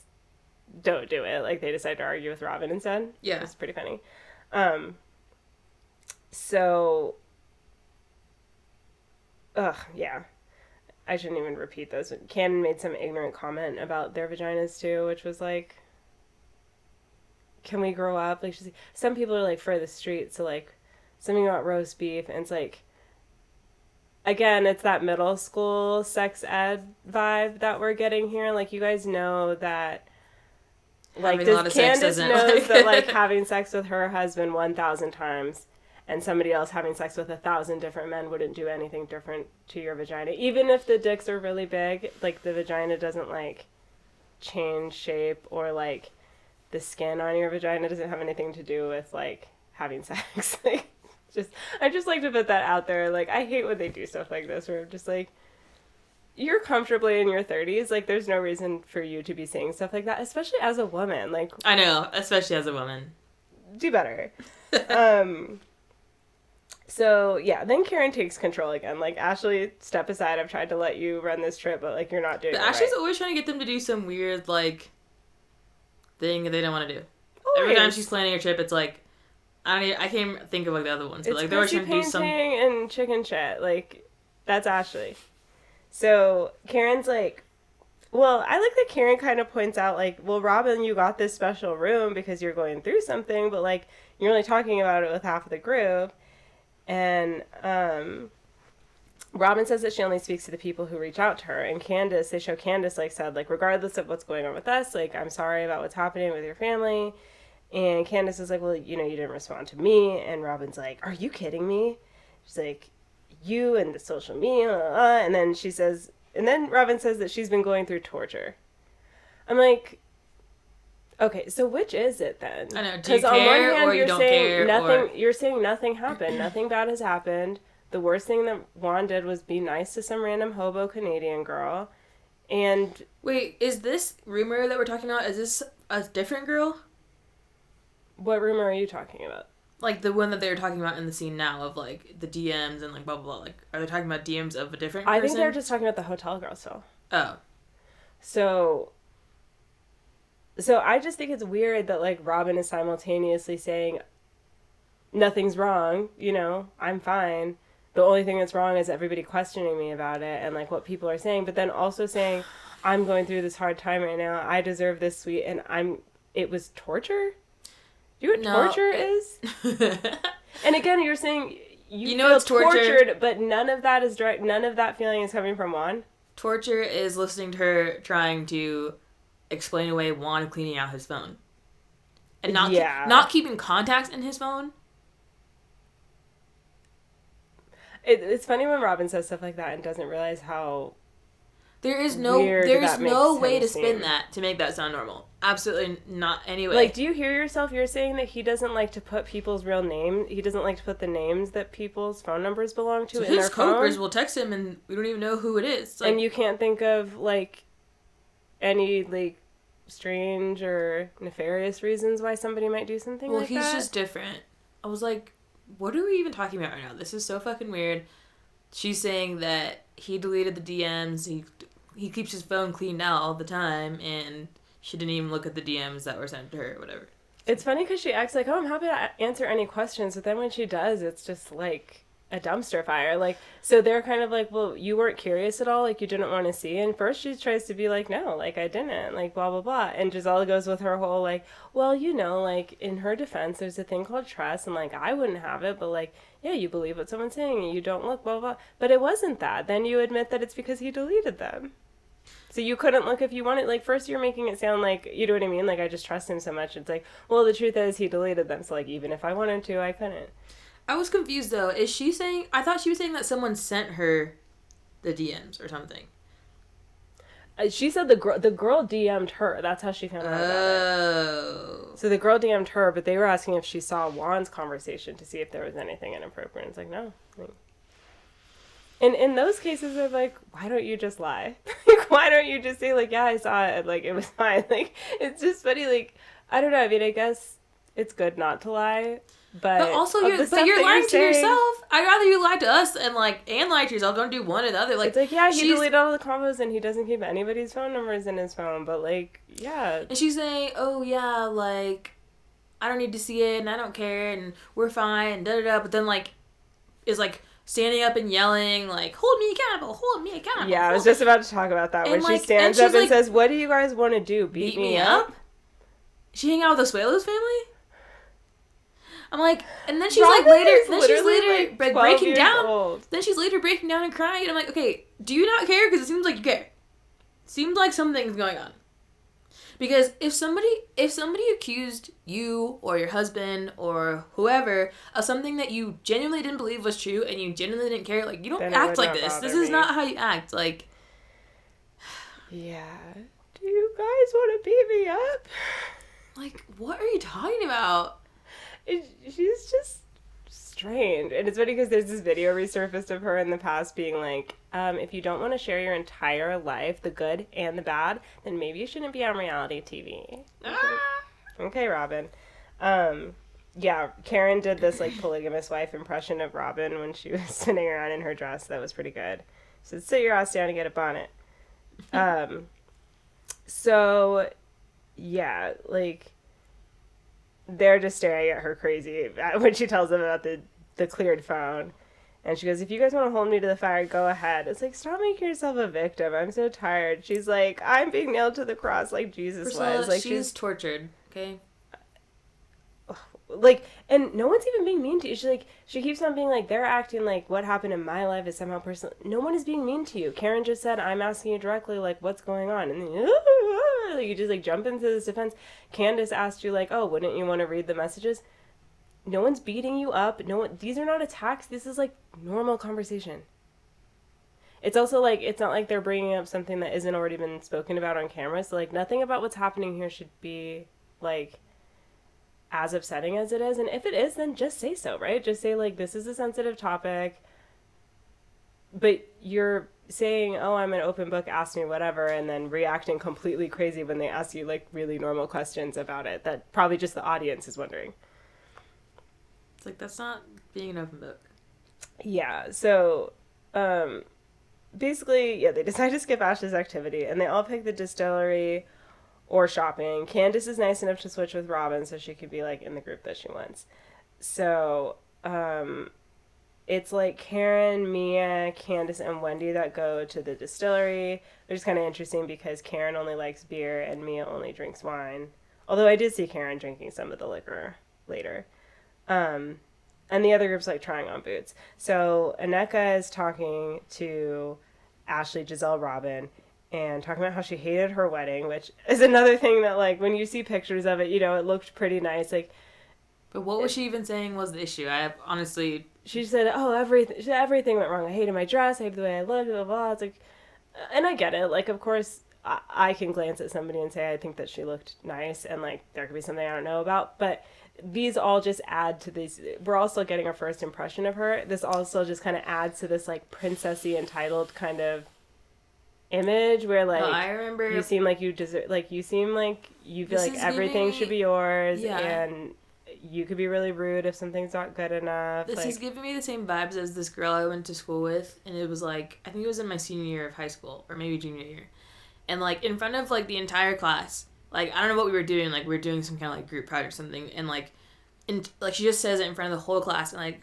don't do it. Like, they decide to argue with Robyn instead. Yeah. It's pretty funny. So, yeah. I shouldn't even repeat those. Cannon made some ignorant comment about their vaginas, too, which was like, can we grow up? Like, some people are, like, for the street, so, like, something about roast beef, and it's like, again, it's that middle school sex ed vibe that we're getting here. Like, you guys know that, like, Candace knows that, like, having sex with her husband 1,000 times and somebody else having sex with 1,000 different men wouldn't do anything different to your vagina. Even if the dicks are really big, like, the vagina doesn't, like, change shape, or, like, the skin on your vagina doesn't have anything to do with, like, having sex. Like, I just like to put that out there. Like, I hate when they do stuff like this, where I'm just like, you're comfortably in your 30s. Like, there's no reason for you to be saying stuff like that, especially as a woman. Like, I know, especially as a woman. Do better. So, yeah, then Karen takes control again. Like, Ashley, step aside. I've tried to let you run this trip, but, like, you're not doing it Ashley's right. always trying to get them to do some weird, like, thing that they don't want to do. Always. Every time she's planning a trip, it's like, I can't even think of, like, the other ones. But, like, they're always trying to do some... and chicken shit. Like, that's Ashley. So, Karen's like... Well, I like that Karen kind of points out, like, well, Robyn, you got this special room because you're going through something, but, like, you're only talking about it with half of the group. And Robyn says that she only speaks to the people who reach out to her. And Candace, they show Candace, like, said, like, regardless of what's going on with us, like, I'm sorry about what's happening with your family. And Candace is like, well, you know, you didn't respond to me. And Robyn's like, are you kidding me? She's like, you and the social media, and then she says... And then Robyn says that she's been going through torture. I'm like, okay, so which is it then? I know. Do you care or you don't care? Nothing. You're saying nothing happened. Nothing bad has happened. The worst thing that Juan did was be nice to some random hobo Canadian girl. And wait, is this rumor that we're talking about? Is this a different girl? What rumor are you talking about? Like, the one that they were talking about in the scene now of, like, the DMs and, like, blah, blah, blah. Like, are they talking about DMs of a different person? I think they're just talking about the hotel girl still. Oh. So I just think it's weird that, like, Robyn is simultaneously saying, nothing's wrong, you know, I'm fine. The only thing that's wrong is everybody questioning me about it and, like, what people are saying. But then also saying, I'm going through this hard time right now. I deserve this sweet, and it was torture? Do you know what torture is? And again, you're saying you know it's tortured, but none of that is direct. None of that feeling is coming from Juan. Torture is listening to her trying to explain away Juan cleaning out his phone, and not keeping contacts in his phone. It's funny when Robyn says stuff like that and doesn't realize how there is no way to spin that to make that sound normal. Absolutely not. Anyway, like, do you hear yourself? You're saying that he doesn't like to put people's real name. He doesn't like to put the names that people's phone numbers belong to in their phone. His coworkers will text him, and we don't even know who it is. Like, and you can't think of, like, any, like, strange or nefarious reasons why somebody might do something like that. Well, he's just different. I was like, what are we even talking about right now? This is so fucking weird. She's saying that he deleted the DMs. He keeps his phone cleaned out all the time, and she didn't even look at the DMs that were sent to her or whatever. It's funny because she acts like, oh, I'm happy to answer any questions, but then when she does, it's just, like, a dumpster fire. Like, so they're kind of like, well, you weren't curious at all? Like, you didn't want to see? And first she tries to be like, no, like, I didn't. Like, blah, blah, blah. And Giselle goes with her whole, like, well, you know, like, in her defense, there's a thing called trust, and, like, I wouldn't have it, but, like, yeah, you believe what someone's saying, and you don't look, blah, blah. But it wasn't that. Then you admit that it's because he deleted them. So you couldn't look if you wanted. Like, first you're making it sound like, you know what I mean? Like, I just trust him so much. It's like, well, the truth is he deleted them. So, like, even if I wanted to, I couldn't. I was confused, though. Is she saying... I thought she was saying that someone sent her the DMs or something. She said the girl DM'd her. That's how she found out about it. So the girl DM'd her, but they were asking if she saw Juan's conversation to see if there was anything inappropriate. It's like, no. And in those cases, they're like, why don't you just lie? Like, why don't you just say, like, yeah, I saw it, like, it was fine. Like, it's just funny, like, I don't know, I mean, I guess it's good not to lie. But also you're lying to yourself. I'd rather you lie to us and lie to yourself. Don't do one or the other. Like, it's like, yeah, he deleted all the combos and he doesn't keep anybody's phone numbers in his phone. But like, yeah. And she's saying, oh yeah, like, I don't need to see it and I don't care and we're fine and da da da. But then like, is like standing up and yelling like, hold me accountable. Yeah, I was just about to talk about that when she stands up and says, "What do you guys want to do? Beat me up?" She hang out with the Suelos family. I'm like, and then she's like later breaking down. Old. Then she's later breaking down and crying. And I'm like, okay, do you not care? Because it seems like you care. Seems like something's going on. Because if somebody accused you or your husband or whoever of something that you genuinely didn't believe was true and you genuinely didn't care, like, you don't act like this. This is not how you act. Like, yeah. Do you guys want to beat me up? Like, what are you talking about? She's just strange. And it's funny because there's this video resurfaced of her in the past being like, if you don't want to share your entire life, the good and the bad, then maybe you shouldn't be on reality TV. Okay, Robyn. Yeah, Karen did this like polygamous wife impression of Robyn when she was sitting around in her dress. That was pretty good. She said, sit your ass down and get a bonnet. So, yeah, like, they're just staring at her crazy when she tells them about the cleared phone. And she goes, if you guys want to hold me to the fire, go ahead. It's like, stop making yourself a victim. I'm so tired. She's like, I'm being nailed to the cross like Jesus was. Like, she's tortured, okay? Like, and no one's even being mean to you. She keeps on being like, they're acting like what happened in my life is somehow personal. No one is being mean to you. Karen just said, I'm asking you directly, like, what's going on? And then like, you just like jump into this defense. Candace asked you like, oh, wouldn't you want to read the messages? No one's beating you up. These are not attacks. This is like normal conversation. It's also like, it's not like they're bringing up something that isn't already been spoken about on camera. So like nothing about what's happening here should be like as upsetting as it is. And if it is, then just say so, right? Just say like, this is a sensitive topic, but you're saying, oh, I'm an open book, ask me whatever, and then reacting completely crazy when they ask you like really normal questions about it that probably just the audience is wondering. It's like, that's not being an open book. Yeah, so basically, yeah, they decide to skip Ash's activity and they all pick the distillery or shopping. Candace is nice enough to switch with Robyn so she could be like in the group that she wants. So it's like Karen, Mia, Candace, and Wendy that go to the distillery, which is kind of interesting because Karen only likes beer and Mia only drinks wine. Although I did see Karen drinking some of the liquor later. And the other group's like trying on boots. So Nneka is talking to Ashley, Giselle, Robyn, and talking about how she hated her wedding, which is another thing that, like, when you see pictures of it, you know, it looked pretty nice. Like, but what was she even saying was the issue? I honestly... She said, oh, everything went wrong. I hated my dress. I hated the way I looked, blah, blah, blah. It's like, and I get it. Like, of course, I can glance at somebody and say, I think that she looked nice, and, like, there could be something I don't know about. But these all just add to these. We're also getting our first impression of her. This also just kind of adds to this, like, princessy, entitled kind of image where, like, I remember you seem like you deserve, like, you seem like you feel like everything should be yours, and you could be really rude if something's not good enough. This is giving me the same vibes as this girl I went to school with, and it was like, I think it was in my senior year of high school, or maybe junior year, and like in front of like the entire class, like I don't know what we were doing, like we were doing some kind of like group project or something, and like she just says it in front of the whole class, and like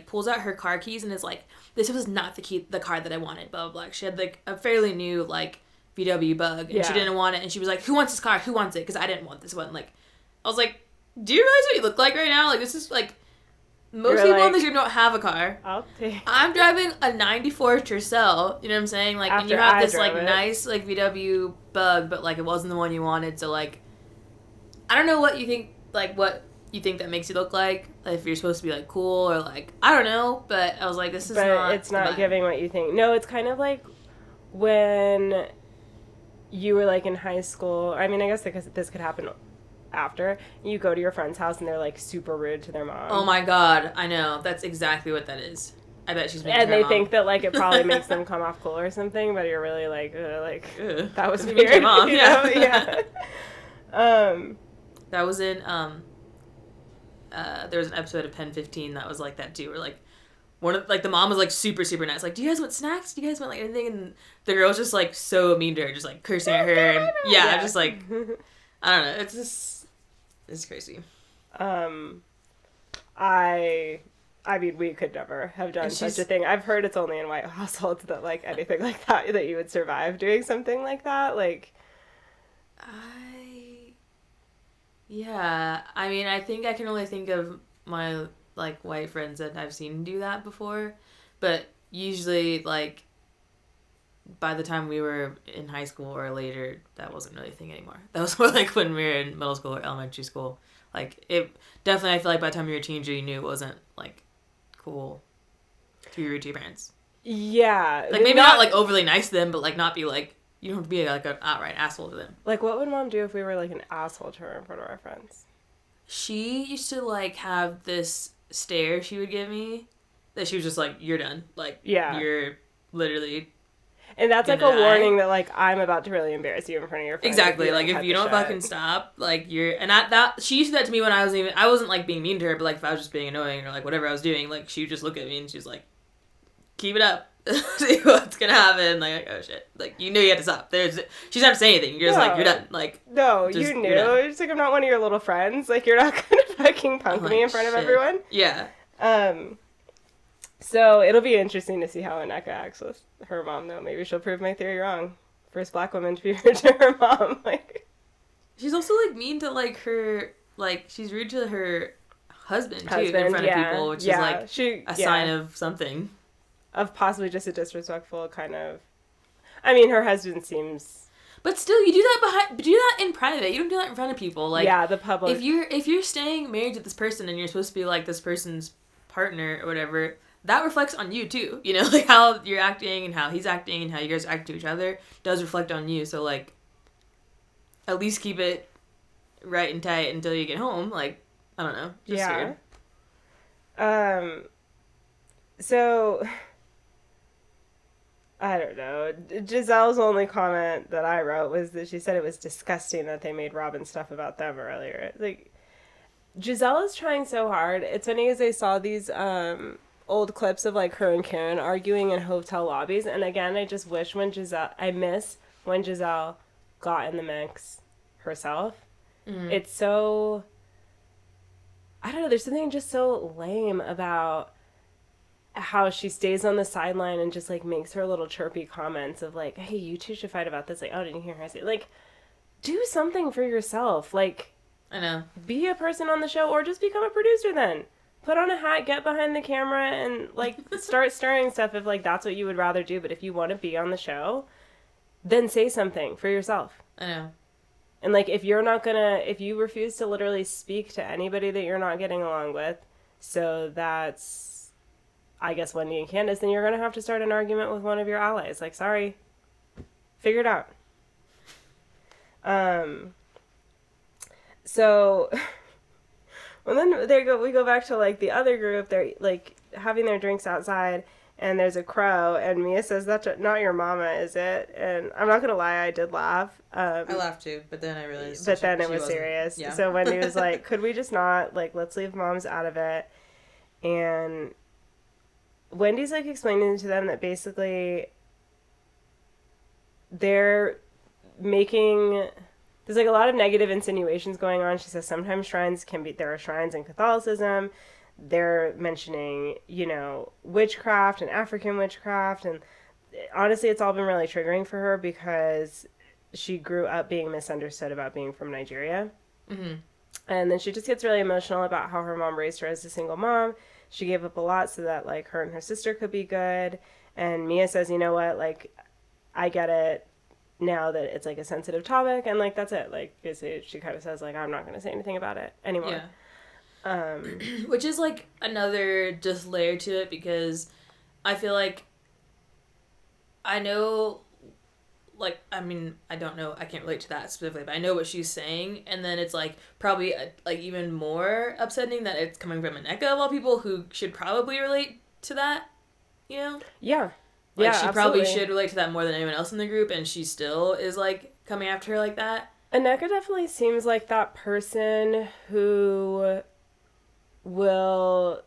pulls out her car keys and is like, this was not the car that I wanted, blah blah blah. She had like a fairly new like VW Bug, and she didn't want it, and she was like, who wants this car? Who wants it? Because I didn't want this one. Like, I was like, do you realize what you look like right now? Like, this is like, most people in this group don't have a car. I'm driving a 94 Tercel, you know what I'm saying? Like, and you have this like nice like VW Bug, but like it wasn't the one you wanted. So like, I don't know what you think, like what you think that makes you look like if you're supposed to be like cool or like, I don't know. But I was like, this is not. But it's not giving what you think. No, it's kind of like when you were like in high school. I mean, I guess because this could happen after you go to your friend's house and they're like super rude to their mom. Oh my god, I know. That's exactly what that is. I bet she's making and they mom. Think that like it probably makes them come off cool or something, but you're really like that was weird. Your mom, yeah. That was in there was an episode of Pen 15 that was like that too, where like one of like the mom was like super super nice, like, do you guys want snacks? Do you guys want like anything? And the girl's just like so mean to her, just like cursing at her, and yeah, just like I don't know, it's crazy. I mean, we could never have done such a thing. I've heard it's only in white households that, like, anything like that you would survive doing something like that. Like, yeah. I mean, I think I can only think of my, like, white friends that I've seen do that before. But usually, like, by the time we were in high school or later, that wasn't really a thing anymore. That was more like when we were in middle school or elementary school. Like, it definitely, I feel like by the time you were a teenager, you knew it wasn't, like, cool to be rude to your parents. Yeah. Like, maybe not like, overly nice to them, but, like, not be, like, you don't have to be, like, an outright asshole to them. Like, what would Mom do if we were, like, an asshole to her in front of our friends? She used to, like, have this stare she would give me that she was just like, you're done. Like, you're literally... And that's, like, a warning that, like, I'm about to really embarrass you in front of your friends. Exactly. Like, if you don't fucking stop, like, you're... And that she used to do that to me when I wasn't, like, being mean to her, but, like, if I was just being annoying or, like, whatever I was doing, like, she would just look at me and she was like, keep it up. See what's gonna happen. Like, oh, shit. Like, you knew you had to stop. She doesn't have to say anything. You're just like, you're done. Like... No, you knew. It's like, I'm not one of your little friends. Like, you're not gonna fucking punk me in front of everyone. Yeah. So it'll be interesting to see how Nneka acts with her mom, though. Maybe she'll prove my theory wrong. First black woman to be rude to her mom. Like, she's also, like, mean to, like, her... Like, she's rude to her husband too, in front of people, which is, like, a sign of something. Of possibly just a disrespectful kind of... I mean, her husband seems... But still, you do that in private. You don't do that in front of people. Like, yeah, the public... If you're staying married to this person and you're supposed to be, like, this person's partner or whatever... That reflects on you, too. You know, like, how you're acting and how he's acting and how you guys act to each other does reflect on you. So, like, at least keep it right and tight until you get home. Like, I don't know. Just weird. So, I don't know. Giselle's only comment that I wrote was that she said it was disgusting that they made Robyn stuff about them earlier. Like, Giselle is trying so hard. It's funny as I saw these, old clips of, like, her and Karen arguing in hotel lobbies, and again, I just wish I miss when Giselle got in the mix herself. It's so, I don't know, there's something just so lame about how she stays on the sideline and just, like, makes her little chirpy comments of, like, hey, you two should fight about this. Like, oh, didn't you hear her say, like, do something for yourself. Like, I know. Be a person on the show, or just become a producer then. Put on a hat, get behind the camera, and, like, start stirring stuff if, like, that's what you would rather do. But if you want to be on the show, then say something for yourself. I know. And, like, if you refuse to literally speak to anybody that you're not getting along with, so that's, I guess, Wendy and Candace, then you're going to have to start an argument with one of your allies. Like, sorry, figure it out. So... Well, then we go back to, like, the other group. They're, like, having their drinks outside, and there's a crow, and Mia says, that's not your mama, is it? And I'm not going to lie, I did laugh. I laughed too, but then I realized... But then it was serious. Yeah. So Wendy was like, could we just not, like, let's leave moms out of it? And Wendy's, like, explaining to them that basically they're making... There's, like, a lot of negative insinuations going on. She says sometimes there are shrines in Catholicism. They're mentioning, you know, witchcraft and African witchcraft. And honestly, it's all been really triggering for her because she grew up being misunderstood about being from Nigeria. Mm-hmm. And then she just gets really emotional about how her mom raised her as a single mom. She gave up a lot so that, like, her and her sister could be good. And Mia says, you know what, like, I get it. Now that it's, like, a sensitive topic, and, like, that's it. Like, basically, she kind of says, like, I'm not going to say anything about it anymore. Yeah. Which is, like, another just layer to it, because I feel like I know, like, I mean, I don't know, I can't relate to that specifically, but I know what she's saying, and then it's, like, probably, like, even more upsetting that it's coming from Nneka of all people who should probably relate to that, you know? Yeah. Like, she probably should relate to that more than anyone else in the group, and she still is, like, coming after her like that. Nneka definitely seems like that person who will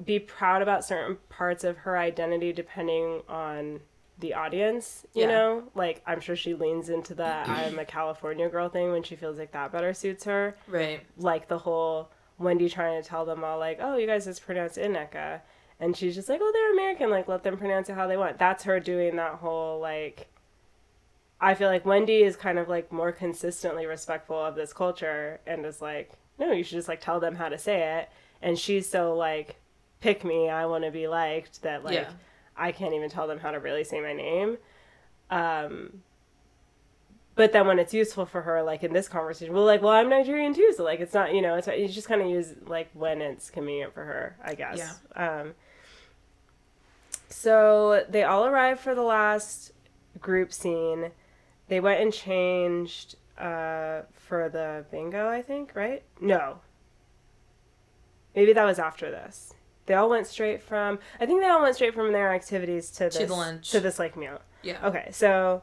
be proud about certain parts of her identity depending on the audience, you know? Like, I'm sure she leans into the I'm a California girl thing when she feels like that better suits her. Right. Like the whole Wendy trying to tell them all, like, oh, you guys just pronounce Nneka. And she's just like, oh, they're American. Like, let them pronounce it how they want. That's her doing that whole, like... I feel like Wendy is kind of, like, more consistently respectful of this culture and is like, no, you should just, like, tell them how to say it. And she's so, like, pick me, I want to be liked, that, like, I can't even tell them how to really say my name. But then when it's useful for her, like, in this conversation, well, I'm Nigerian, too. So, like, it's not, you know, it's you just kind of use, like, when it's convenient for her, I guess. Yeah. So they all arrived for the last group scene. They went and changed for the bingo, I think, right? No. Maybe that was after this. I think they all went straight from their activities to the lunch. To this, like, meal. Yeah. Okay, so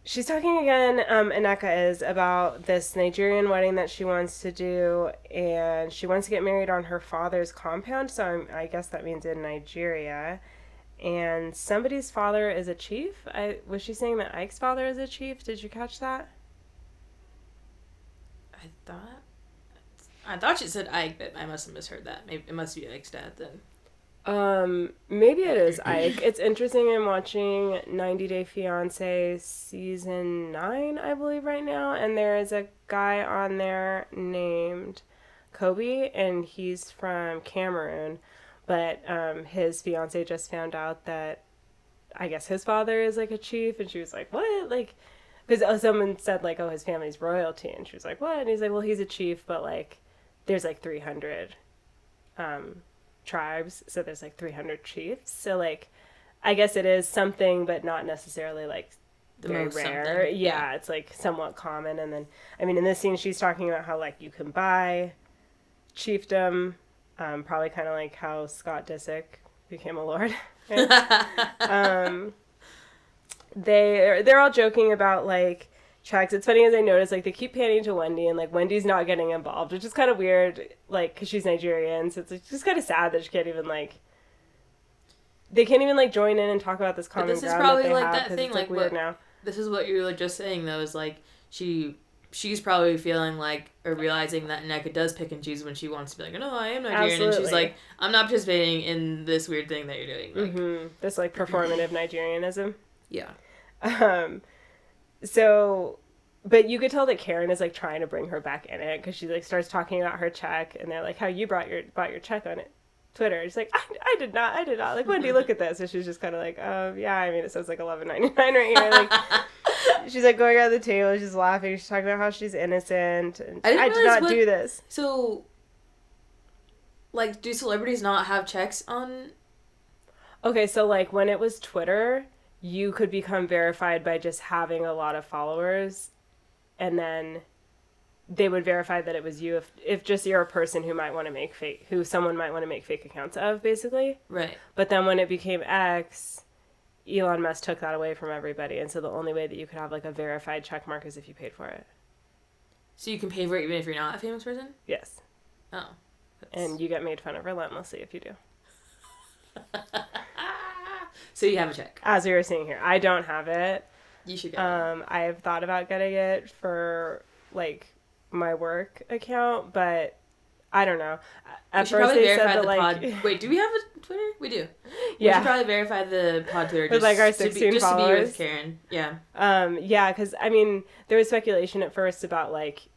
she's talking again, Nneka is, about this Nigerian wedding that she wants to do, and she wants to get married on her father's compound, so I guess that means in Nigeria. And somebody's father is a chief? Was she saying that Ike's father is a chief? Did you catch that? I thought she said Ike, but I must have misheard that. Maybe it must be Ike's dad then. Maybe it is Ike. It's interesting. I'm watching 90 Day Fiancé season 9, I believe, right now, and there is a guy on there named Kobe, and he's from Cameroon, but his fiance just found out that I guess his father is, like, a chief, and she was like, what? Like, because someone said, like, oh, his family's royalty, and she was like, what? And he's like, well, he's a chief, but, like, there's, like, 300 tribes, so there's, like, 300 chiefs, so, like, I guess it is something, but not necessarily, like, very rare. Yeah, it's, like, somewhat common. And then, I mean, in this scene, she's talking about how, like, you can buy chiefdom, probably kind of like how Scott Disick became a lord. They're all joking about, like, checks. It's funny, as I noticed, like, they keep panning to Wendy, and, like, Wendy's not getting involved, which is kind of weird, like, because she's Nigerian, so it's, like, just kind of sad that she can't even, like, they can't even, like, join in and talk about this common ground that they have. This is probably, like, that thing, like, weird now. This is what you were just saying, though, is, like, she's probably feeling like, or realizing that Nneka does pick and choose when she wants to be like, no, I am Nigerian. Absolutely. And she's like, I'm not participating in this weird thing that you're doing. Like, this, like, performative Nigerianism. Yeah. So, but you could tell that Karen is, like, trying to bring her back in it, because she, like, starts talking about her check, and they're like, how you bought your check on it. Twitter. She's like, I did not. Like, Wendy, look at this. And she's just kind of like, yeah, I mean, it says, like, $11.99 right here. Like, she's, like, going around the table. She's laughing. She's talking about how she's innocent. And I did not do this. So, like, do celebrities not have checks on? Okay, so, like, when it was Twitter, you could become verified by just having a lot of followers. And then they would verify that it was you if just you're a person who someone might want to make fake accounts of, basically. Right. But then when it became X, Elon Musk took that away from everybody, and so the only way that you could have, like, a verified check mark is if you paid for it. So you can pay for it even if you're not a famous person? Yes. Oh. And you get made fun of relentlessly if you do. So you have a check. As we were seeing here. I don't have it. You should get it. I've thought about getting it for, like, my work account, but I don't know. At first they said that, like, wait, do we have a Twitter? We do. Yeah. We should probably verify the pod Twitter with, like, our 16 followers. To be with Karen. Yeah. Yeah, because, I mean, there was speculation at first about, like,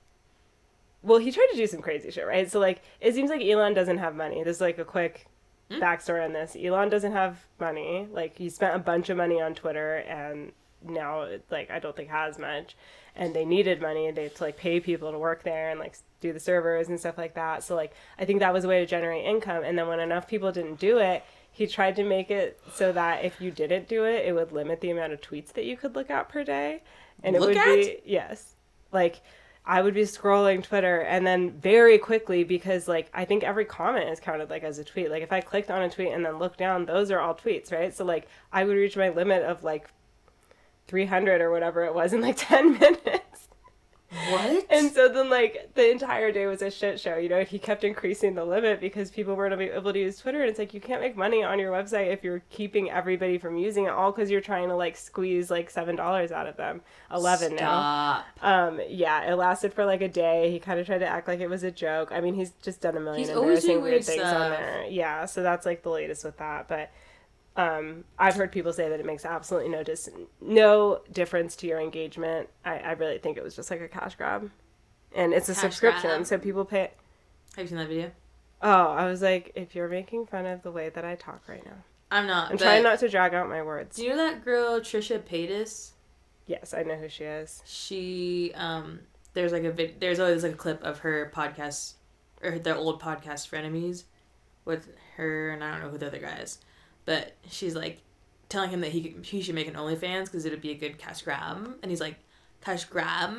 well, he tried to do some crazy shit, right? So, like, it seems like Elon doesn't have money. There's, like, a quick backstory on this. Elon doesn't have money. Like, he spent a bunch of money on Twitter, and now, like, I don't think has much. And they needed money to, like, pay people to work there and, like, do the servers and stuff like that. So, like, I think that was a way to generate income. And then when enough people didn't do it, he tried to make it so that if you didn't do it, it would limit the amount of tweets that you could look at per day. And it would be, yes. Like, I would be scrolling Twitter, and then very quickly, because, like, I think every comment is counted, like, as a tweet. Like, if I clicked on a tweet and then looked down, those are all tweets, right? So, like, I would reach my limit of, like, 300 or whatever it was in, like, 10 minutes. What? And so then, like, the entire day was a shit show, you know, and he kept increasing the limit because people weren't able to use Twitter. And it's like, you can't make money on your website if you're keeping everybody from using it, all because you're trying to, like, squeeze, like, $7 out of them. 11 Stop. now. Yeah, it lasted for, like, a day. He kind of tried to act like it was a joke. I mean, he's just done a million He's always embarrassing doing weird weird things stuff. on there. Yeah, so that's, like, the latest with that. But I've heard people say that it makes absolutely no difference to your engagement. I really think it was just, like, a cash grab. And it's a Cash subscription, grab. so people pay. Have you seen that video? Oh, I was like, if you're making fun of the way that I talk right now. I'm not. I'm trying not to drag out my words. Do you know that girl, Trisha Paytas? Yes, I know who she is. She, there's there's always like a clip of her podcast, or their old podcast, Frenemies, with her, and I don't know who the other guy is, but she's like telling him that he should make an OnlyFans because it would be a good cash grab, and he's like, cash grab?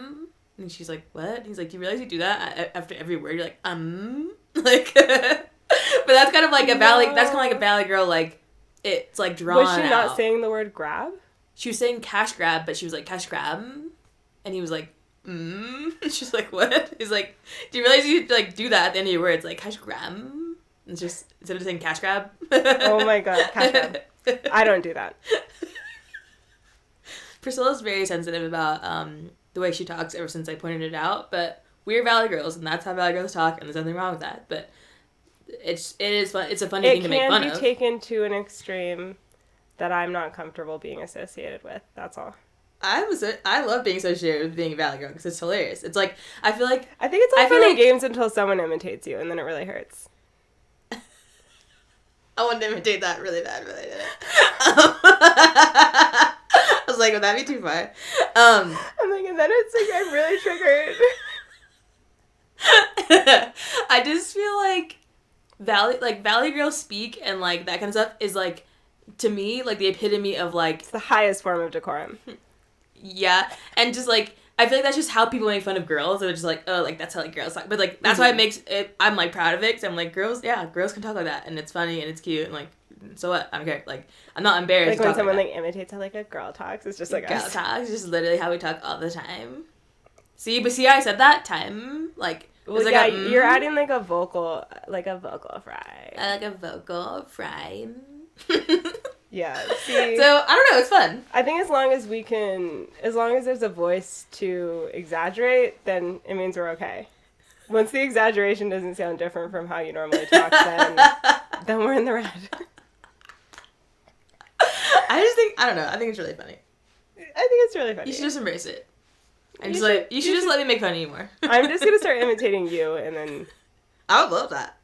And she's like, what? He's like, do you realize you do that after every word? You're like, like, but that's kind of like a valley. No. That's kind of like a valley girl. Like, it's like drawn. Was she not saying the word grab? She was saying cash grab, but she was like cash grab, and he was like, And she's like, what? He's like, do you realize you like do that at the end of your words, like cash grab? And it's just instead of saying cash grab. Oh my god, cash grab. I don't do that. Priscilla's very sensitive about the way she talks ever since I pointed it out, but we're Valley girls, and that's how Valley girls talk, and there's nothing wrong with that. But it is fun. It's a funny thing to make fun of. It can be taken to an extreme that I'm not comfortable being associated with. That's all. I love being associated with being a Valley girl because it's hilarious. It's like I think it's all fun and games until someone imitates you, and then it really hurts. I wanted to imitate that really bad, but I didn't. I was like, would that be too far? I'm like, and then it's like I'm really triggered. I just feel like Valley girls speak and like that kind of stuff is like, to me, like the epitome of like, it's the highest form of decorum. Yeah, and just like I feel like that's just how people make fun of girls. They're just like, oh, like that's how like girls talk. But like that's why it makes it. I'm like proud of it because I'm like girls can talk like that, and it's funny and it's cute and like, so what? I don't care. Like I'm not embarrassed. Like when someone like imitates how like a girl talks, it's just like girl talks. It's just literally how we talk all the time. See, I said that time like. Well, like yeah, you're adding like a vocal fry. Like a vocal fry. Yeah. See, so I don't know. It's fun. I think as long as there's a voice to exaggerate, then it means we're okay. Once the exaggeration doesn't sound different from how you normally talk, then we're in the red. I don't know. I think it's really funny. I think it's really funny. You should just embrace it. You should just let me make fun of you more. I'm just gonna start imitating you, and then I would love that.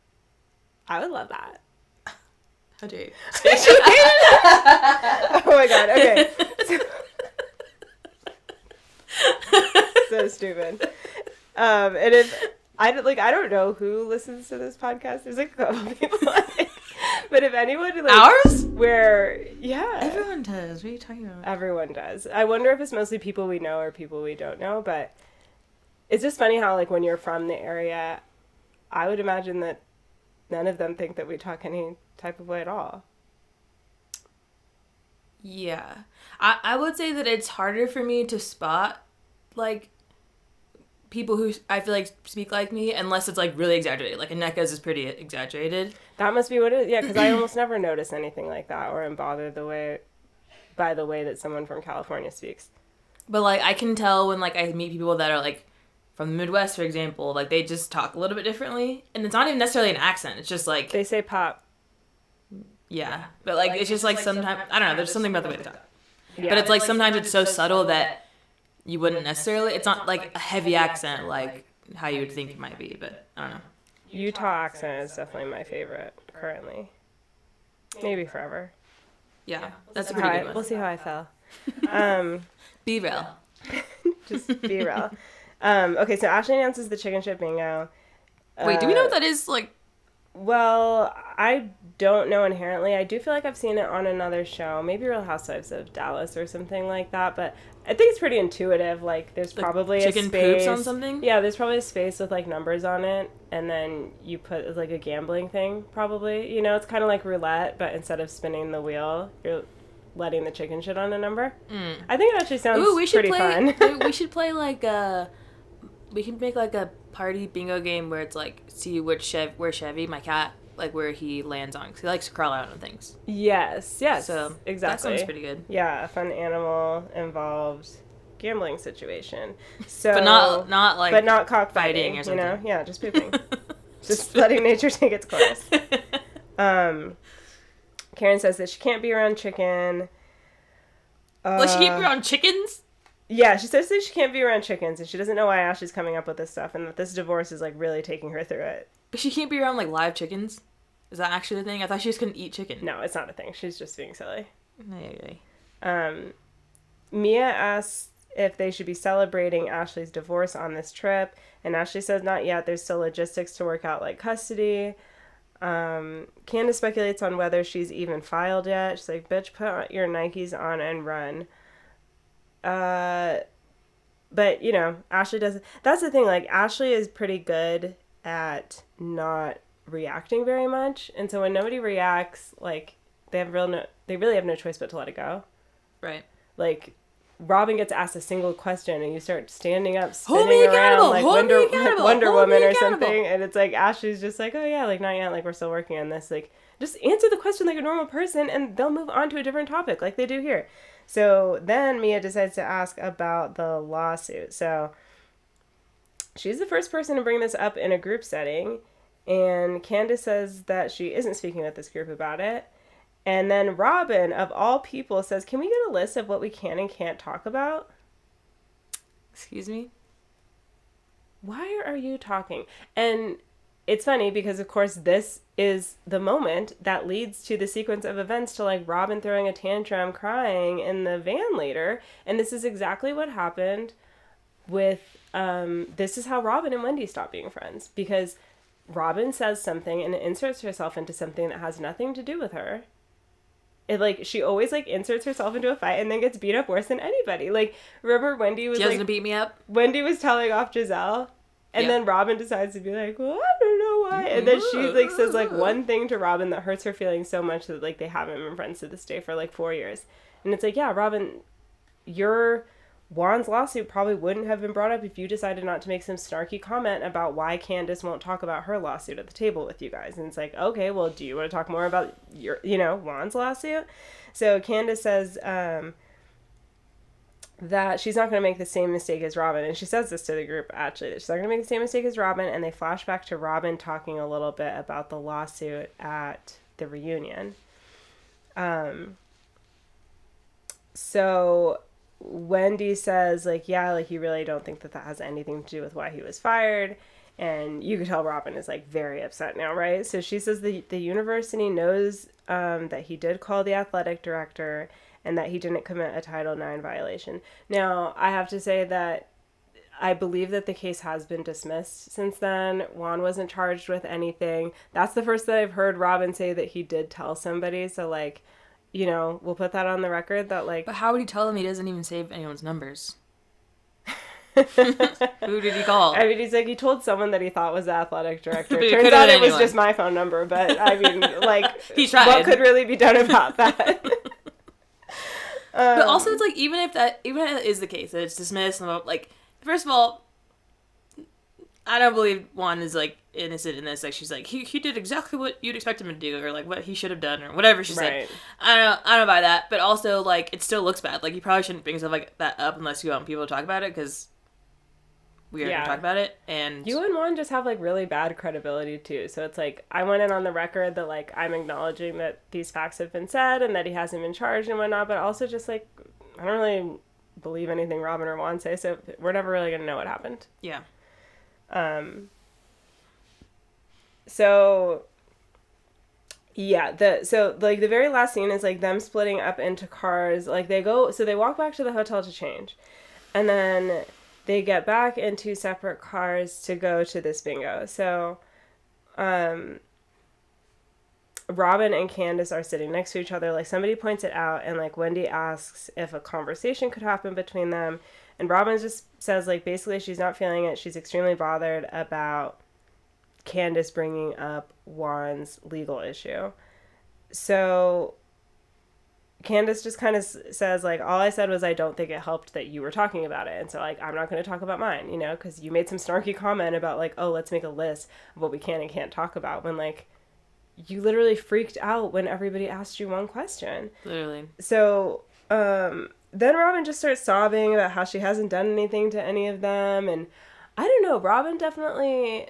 I would love that. How dare you? Oh my god, okay. So stupid. And if I don't know who listens to this podcast. There's like a couple people on it. But if anyone like ours? Everyone does. What are you talking about? Everyone does. I wonder if it's mostly people we know or people we don't know, but it's just funny how like when you're from the area, I would imagine that none of them think that we talk any type of way at all. Yeah. I would say that it's harder for me to spot, like, people who I feel like speak like me, unless it's, like, really exaggerated. Like, Nneka's is pretty exaggerated. That must be what it is. Yeah, because I almost never notice anything like that, or am bothered by the way that someone from California speaks. But, like, I can tell when, like, I meet people that are, like, from the Midwest, for example, like, they just talk a little bit differently. And it's not even necessarily an accent. It's just, like... They say pop. Yeah. But, like, it's just, like, sometimes... I don't know. There's something about the way they talk. Yeah. But it's, like, sometimes it's so subtle that you wouldn't necessarily... It's not, like, a heavy accent, like, how you would think it might be. But, I don't know. Utah accent is definitely my favorite, currently. Maybe forever. Yeah. That's a pretty good one. We'll see how I feel. Be real. Just be real. Okay, so Ashley announces the chicken shit bingo. Wait, do we know what that is? Like, well, I don't know inherently. I do feel like I've seen it on another show, maybe Real Housewives of Dallas or something like that. But I think it's pretty intuitive. Like, there's probably a space. Chicken poops on something. Yeah, there's probably a space with like numbers on it, and then you put like a gambling thing. Probably, you know, it's kind of like roulette, but instead of spinning the wheel, you're letting the chicken shit on a number. I think it actually sounds pretty fun. We should play like We can make like a party bingo game where it's like see where Chevy, my cat, like where he lands on, because he likes to crawl out on things. Yes, So exactly. that sounds pretty good. Yeah, a fun animal involved gambling situation. So, but not like, but not cockfighting or something. You know, yeah, just pooping, just letting nature take its course. Karen says that she can't be around chicken. Will she keep around chickens? Yeah, she says that she can't be around chickens, and she doesn't know why Ashley's coming up with this stuff, and that this divorce is, like, really taking her through it. But she can't be around, like, live chickens? Is that actually the thing? I thought she just couldn't eat chicken. No, it's not a thing. She's just being silly. Okay. Mia asks if they should be celebrating Ashley's divorce on this trip, and Ashley says not yet. There's still logistics to work out, like custody. Candace speculates on whether she's even filed yet. She's like, bitch, put your Nikes on and run. But, you know, Ashley doesn't... That's the thing, like, Ashley is pretty good at not reacting very much. And so when nobody reacts, like, they really have no choice but to let it go. Right. Like, Robyn gets asked a single question and you start standing up, spinning around like Wonder Woman or something. And it's like, Ashley's just like, oh yeah, like, not yet, like, we're still working on this. Like, just answer the question like a normal person and they'll move on to a different topic like they do here. So then Mia decides to ask about the lawsuit. So she's the first person to bring this up in a group setting. And Candace says that she isn't speaking with this group about it. And then Robyn, of all people, says, can we get a list of what we can and can't talk about? Excuse me? Why are you talking? And it's funny because, of course, this is the moment that leads to the sequence of events to, like, Robyn throwing a tantrum, crying in the van later. And this is exactly what happened with, this is how Robyn and Wendy stopped being friends. Because Robyn says something and inserts herself into something that has nothing to do with her. It, like, she always, like, inserts herself into a fight and then gets beat up worse than anybody. Like, remember Wendy was, like... beat me up? Wendy was telling off Giselle. And then Robyn decides to be like, well, I don't know why. And then she, like, says, like, one thing to Robyn that hurts her feelings so much that, like, they haven't been friends to this day for, like, 4 years. And it's like, yeah, Robyn, Juan's lawsuit probably wouldn't have been brought up if you decided not to make some snarky comment about why Candace won't talk about her lawsuit at the table with you guys. And it's like, okay, well, do you want to talk more about your, Juan's lawsuit? So Candace says, that she's not going to make the same mistake as Robyn. And she says this to the group, actually, that she's not going to make the same mistake as Robyn. And they flash back to Robyn talking a little bit about the lawsuit at the reunion. So Wendy says, like, yeah, like, you really don't think that has anything to do with why he was fired. And you could tell Robyn is, like, very upset now, right? So she says the university knows that he did call the athletic director and that he didn't commit a Title IX violation. Now, I have to say that I believe that the case has been dismissed since then. Juan wasn't charged with anything. That's the first that I've heard Robyn say that he did tell somebody. So, like, we'll put that on the record that, like... But how would he tell them he doesn't even save anyone's numbers? Who did he call? I mean, he's like, he told someone that he thought was the athletic director. Turns out it was just my phone number, but, I mean, like, he tried. What could really be done about that? But also, it's like, even if it is the case, that it's dismissed, and, like, first of all, I don't believe Juan is, like, innocent in this. Like, she's like, he did exactly what you'd expect him to do, or, like, what he should have done, or whatever she said. I don't buy that. But also, like, it still looks bad. Like, you probably shouldn't bring stuff like that up unless you want people to talk about it, because we are going to talk about it. And you and Juan just have, like, really bad credibility, too. So it's like, I went in on the record that, like, I'm acknowledging that these facts have been said and that he hasn't been charged and whatnot, but also just, like, I don't really believe anything Robyn or Juan say, so we're never really going to know what happened. Yeah. So, yeah, the very last scene is, like, them splitting up into cars. Like, they walk back to the hotel to change. And then they get back in 2 separate cars to go to this bingo. So, Robyn and Candace are sitting next to each other. Like, somebody points it out, and, like, Wendy asks if a conversation could happen between them. And Robyn just says, like, basically she's not feeling it. She's extremely bothered about Candace bringing up Juan's legal issue. So Candace just kind of says, like, all I said was I don't think it helped that you were talking about it. And so, like, I'm not going to talk about mine, you know, because you made some snarky comment about, like, oh, let's make a list of what we can and can't talk about when, like, you literally freaked out when everybody asked you one question. Literally. So, then Robyn just starts sobbing about how she hasn't done anything to any of them. And I don't know, Robyn definitely,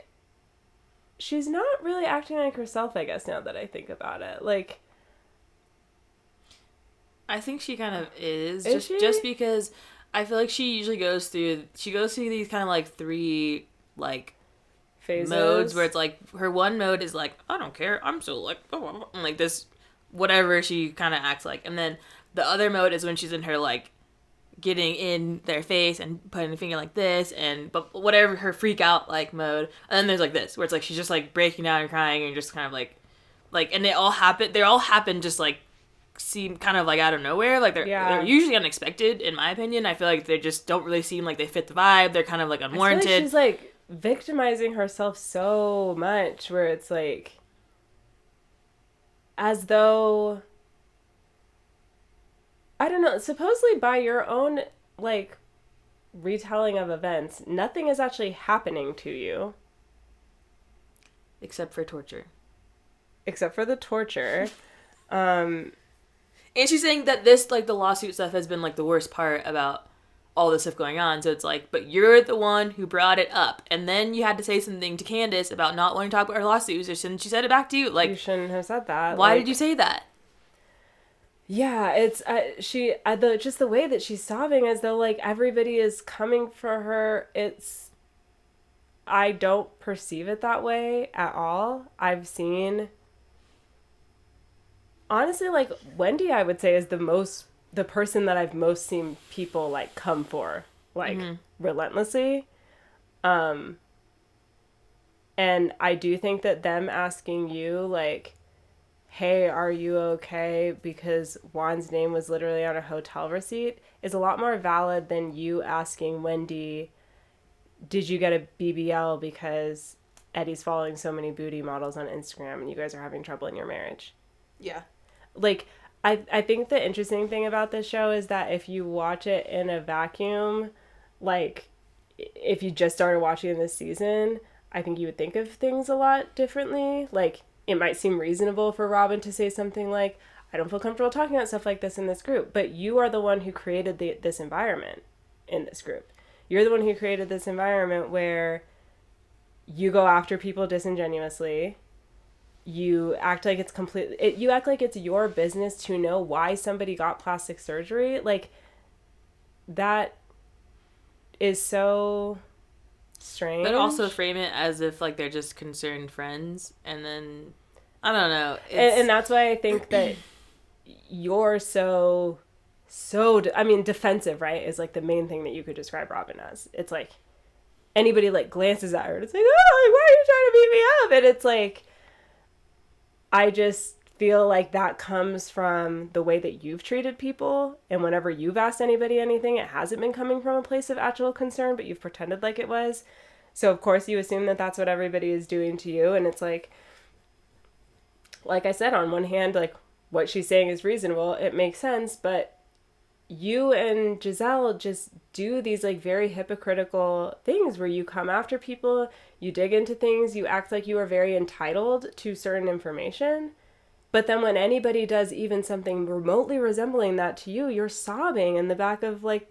she's not really acting like herself, I guess, now that I think about it. Like, I think she kind of is she? just because I feel like she usually goes through these kind of like 3 like phases. Modes where it's like her one mode is like, I don't care, I'm so like, oh, and like this whatever she kind of acts like, and then the other mode is when she's in her like getting in their face and putting a finger like this, and but whatever her freak out like mode, and then there's like this where it's like she's just like breaking down and crying and just kind of like and they all happen just like seem kind of like out of nowhere, like they're usually unexpected in my opinion. I feel like they just don't really seem like they fit the vibe. They're kind of like unwarranted. I feel like she's like victimizing herself so much where it's like as though, I don't know, supposedly by your own like retelling of events, nothing is actually happening to you except for torture. Except for the torture. And she's saying that this, like, the lawsuit stuff has been, like, the worst part about all this stuff going on. So it's like, but you're the one who brought it up. And then you had to say something to Candace about not wanting to talk about her lawsuits. Or shouldn't she said it back to you? Like, you shouldn't have said that. Why did you say that? Yeah, it's, just the way that she's sobbing as though, like, everybody is coming for her. I don't perceive it that way at all. I've seen... Honestly, like, Wendy, I would say, is the person that I've most seen people, like, come for, like, relentlessly. And I do think that them asking you, like, hey, are you okay? Because Juan's name was literally on a hotel receipt is a lot more valid than you asking Wendy, did you get a BBL because Eddie's following so many booty models on Instagram and you guys are having trouble in your marriage? Yeah. Like, I think the interesting thing about this show is that if you watch it in a vacuum, like, if you just started watching this season, I think you would think of things a lot differently. Like, it might seem reasonable for Robyn to say something like, I don't feel comfortable talking about stuff like this in this group. But you are the one who created this environment in this group. You're the one who created this environment where you go after people disingenuously. You act like it's you act like it's your business to know why somebody got plastic surgery. Like, that is so strange. But also frame it as if, like, they're just concerned friends, and then, I don't know. And that's why I think that you're so, defensive, right, is, like, the main thing that you could describe Robyn as. It's, like, anybody, like, glances at her, and it's like, oh, like, why are you trying to beat me up? And it's, like, I just feel like that comes from the way that you've treated people. And whenever you've asked anybody anything, it hasn't been coming from a place of actual concern, but you've pretended like it was. So, of course, you assume that that's what everybody is doing to you. And it's like I said, on one hand, like, what she's saying is reasonable. It makes sense. But you and Giselle just do these, like, very hypocritical things where you come after people, you dig into things, you act like you are very entitled to certain information. But then when anybody does even something remotely resembling that to you, you're sobbing in the back of, like...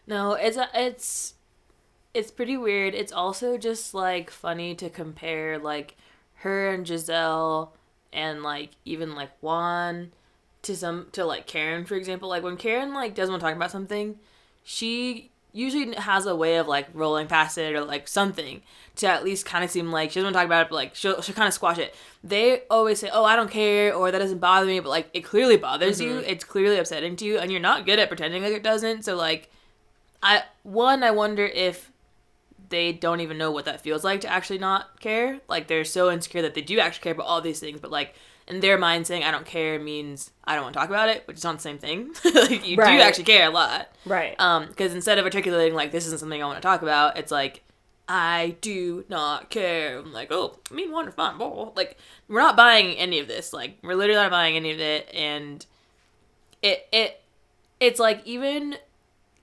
No, it's pretty weird. It's also just, like, funny to compare, like, her and Giselle and, like, even, like, Juan to like Karen, for example. Like, when Karen, like, doesn't want to talk about something, she usually has a way of, like, rolling past it or, like, something to at least kind of seem like she doesn't want to talk about it, but, like, she'll kind of squash it. They always say, oh, I don't care, or that doesn't bother me, but, like, it clearly bothers you. It's clearly upsetting to you, and you're not good at pretending like it doesn't. So, like, I wonder if they don't even know what that feels like to actually not care. Like, they're so insecure that they do actually care about all these things, but, like, in their mind, saying I don't care means I don't want to talk about it, which is not the same thing. Like, you do actually care a lot. Right. Because instead of articulating, like, this isn't something I want to talk about, it's like, I do not care. I'm like, oh, me and Juan are fine. Like, we're not buying any of this. Like, we're literally not buying any of it. And it's like, even,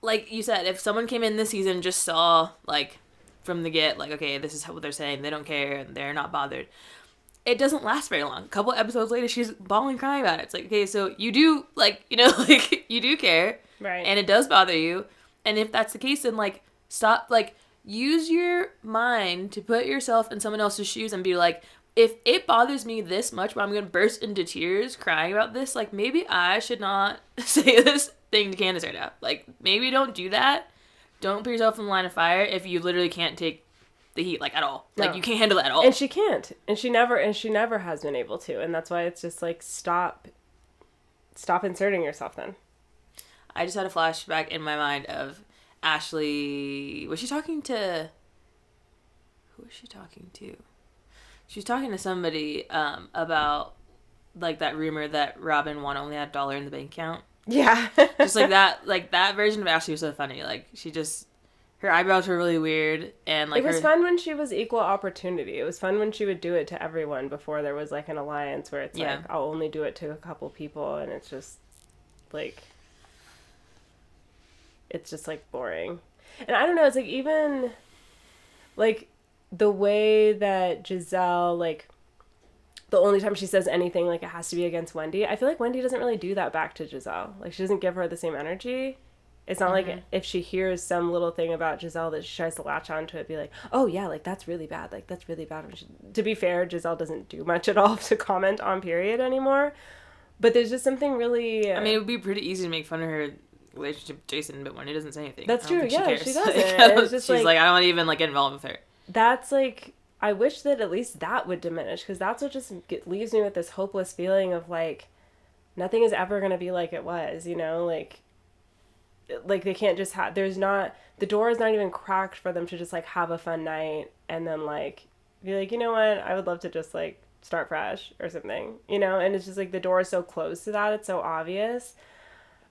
like you said, if someone came in this season just saw, like, from the get, like, okay, this is what they're saying, they don't care, and they're not bothered, it doesn't last very long. A couple episodes later, she's bawling, crying about it. It's like, okay, so you do, like, you know, like, you do care. Right. And it does bother you. And if that's the case, then, like, stop, like, use your mind to put yourself in someone else's shoes and be like, if it bothers me this much, but I'm going to burst into tears crying about this, like, maybe I should not say this thing to Candace right now. Like, maybe don't do that. Don't put yourself in the line of fire if you literally can't take the heat, like, at all. Like, you can't handle it at all. And she can't. And she never has been able to. And that's why it's just like, stop inserting yourself then. I just had a flashback in my mind of Ashley. Was she talking to... Who was she talking to? She was talking to somebody about, like, that rumor that Robyn Juan only had $1 in the bank account. Yeah. Just like that version of Ashley was so funny. Like, she just... Her eyebrows were really weird, and like it was fun when she was equal opportunity. It was fun when she would do it to everyone before there was like an alliance where it's like, I'll only do it to a couple people, and it's just like boring. And I don't know, it's like, even like the way that Giselle, like, the only time she says anything, like, it has to be against Wendy. I feel like Wendy doesn't really do that back to Giselle. Like, she doesn't give her the same energy. It's not like if she hears some little thing about Giselle that she tries to latch onto it, be like, oh, yeah, like, that's really bad. Like, that's really bad. To be fair, Giselle doesn't do much at all to comment on period anymore. But there's just something really... I mean, it would be pretty easy to make fun of her relationship with Jason, but Wendy doesn't say anything. That's true, yeah, she doesn't. It's just she's like, I don't want to even, like, get involved with her. That's, like... I wish that at least that would diminish, because that's what just leaves me with this hopeless feeling of, like, nothing is ever going to be like it was, you know? Like, they can't just have... The door is not even cracked for them to just, like, have a fun night and then, like, be like, you know what? I would love to just, like, start fresh or something, you know? And it's just, like, the door is so close to that. It's so obvious.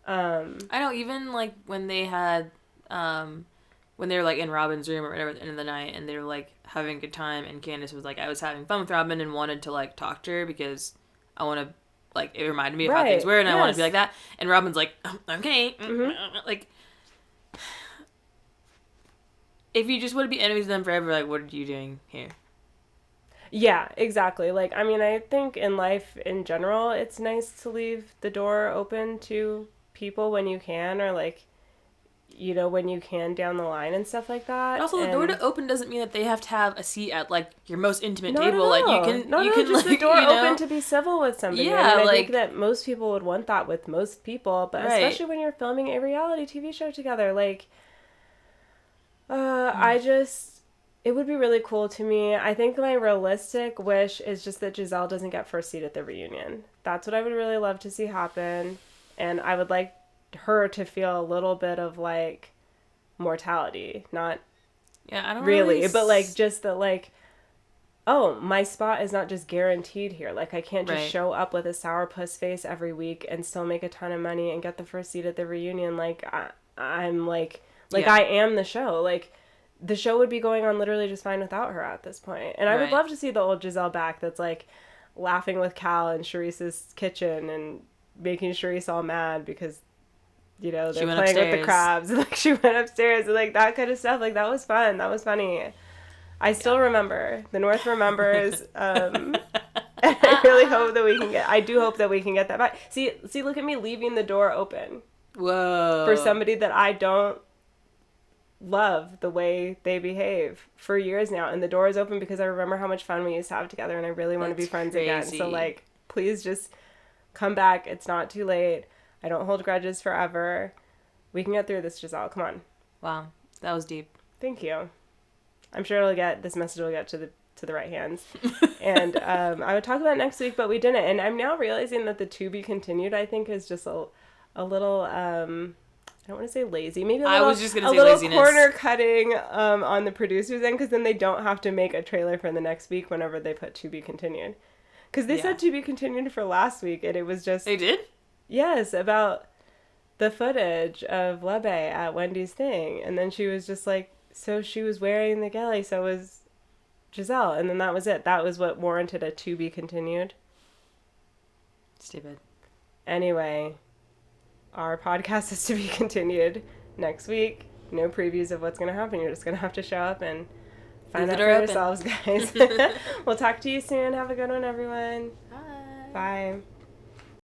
I know, even, like, when they had... when they were, like, in Robyn's room or whatever at the end of the night, and they were, like, having a good time, and Candace was like, I was having fun with Robyn and wanted to, like, talk to her because I want to, like, it reminded me of how things were, and I want to be like that. And Robyn's like, oh, okay. Like, if you just want to be enemies with them forever, like, what are you doing here? Yeah, exactly. Like, I mean, I think in life in general, it's nice to leave the door open to people when you can, or, like, you know, when you can down the line and stuff like that. But also, the door to open doesn't mean that they have to have a seat at, like, your most intimate table. No. Like, you can, just like, the door you know? open to be civil with somebody. Yeah, I mean, I like, think that most people would want that with most people, but especially when you're filming a reality TV show together, like, it would be really cool to me. I think my realistic wish is just that Giselle doesn't get first seat at the reunion. That's what I would really love to see happen, and I would like her to feel a little bit of, like, mortality. Not I don't really, but, like, just that, like, oh, my spot is not just guaranteed here. Like, I can't just show up with a sourpuss face every week and still make a ton of money and get the first seat at the reunion. Like, I'm like I am the show. Like, the show would be going on literally just fine without her at this point. And I would love to see the old Giselle back that's, like, laughing with Cal in Charisse's kitchen and making Charisse all mad because, you know, they're playing upstairs with the crabs. Like, she went upstairs and, like, that kind of stuff. Like, that was fun. That was funny. I still remember. The North remembers. And I really hope that we can get... I do hope that we can get that back. See, look at me leaving the door open. Whoa. For somebody that I don't love the way they behave for years now. And the door is open because I remember how much fun we used to have together, and I really want to be friends again. So, like, please just come back. It's not too late. I don't hold grudges forever. We can get through this, Giselle. Come on. Wow. That was deep. Thank you. I'm sure this message will get to the right hands. And I would talk about it next week, but we didn't. And I'm now realizing that the to be continued, I think, is just a little, I don't want to say lazy. Maybe a little, I was just gonna say laziness. Corner cutting on the producers' end, because then they don't have to make a trailer for the next week whenever they put to be continued. Because they said to be continued for last week, and it was just... They did? Yes, about the footage of Lebe at Wendy's thing. And then she was just, like, so she was wearing the ghillie, so was Giselle. And then that was it. That was what warranted a to be continued. Stupid. Anyway, our podcast is to be continued next week. No previews of what's going to happen. You're just going to have to show up and find out for yourselves, guys. We'll talk to you soon. Have a good one, everyone. Bye. Bye.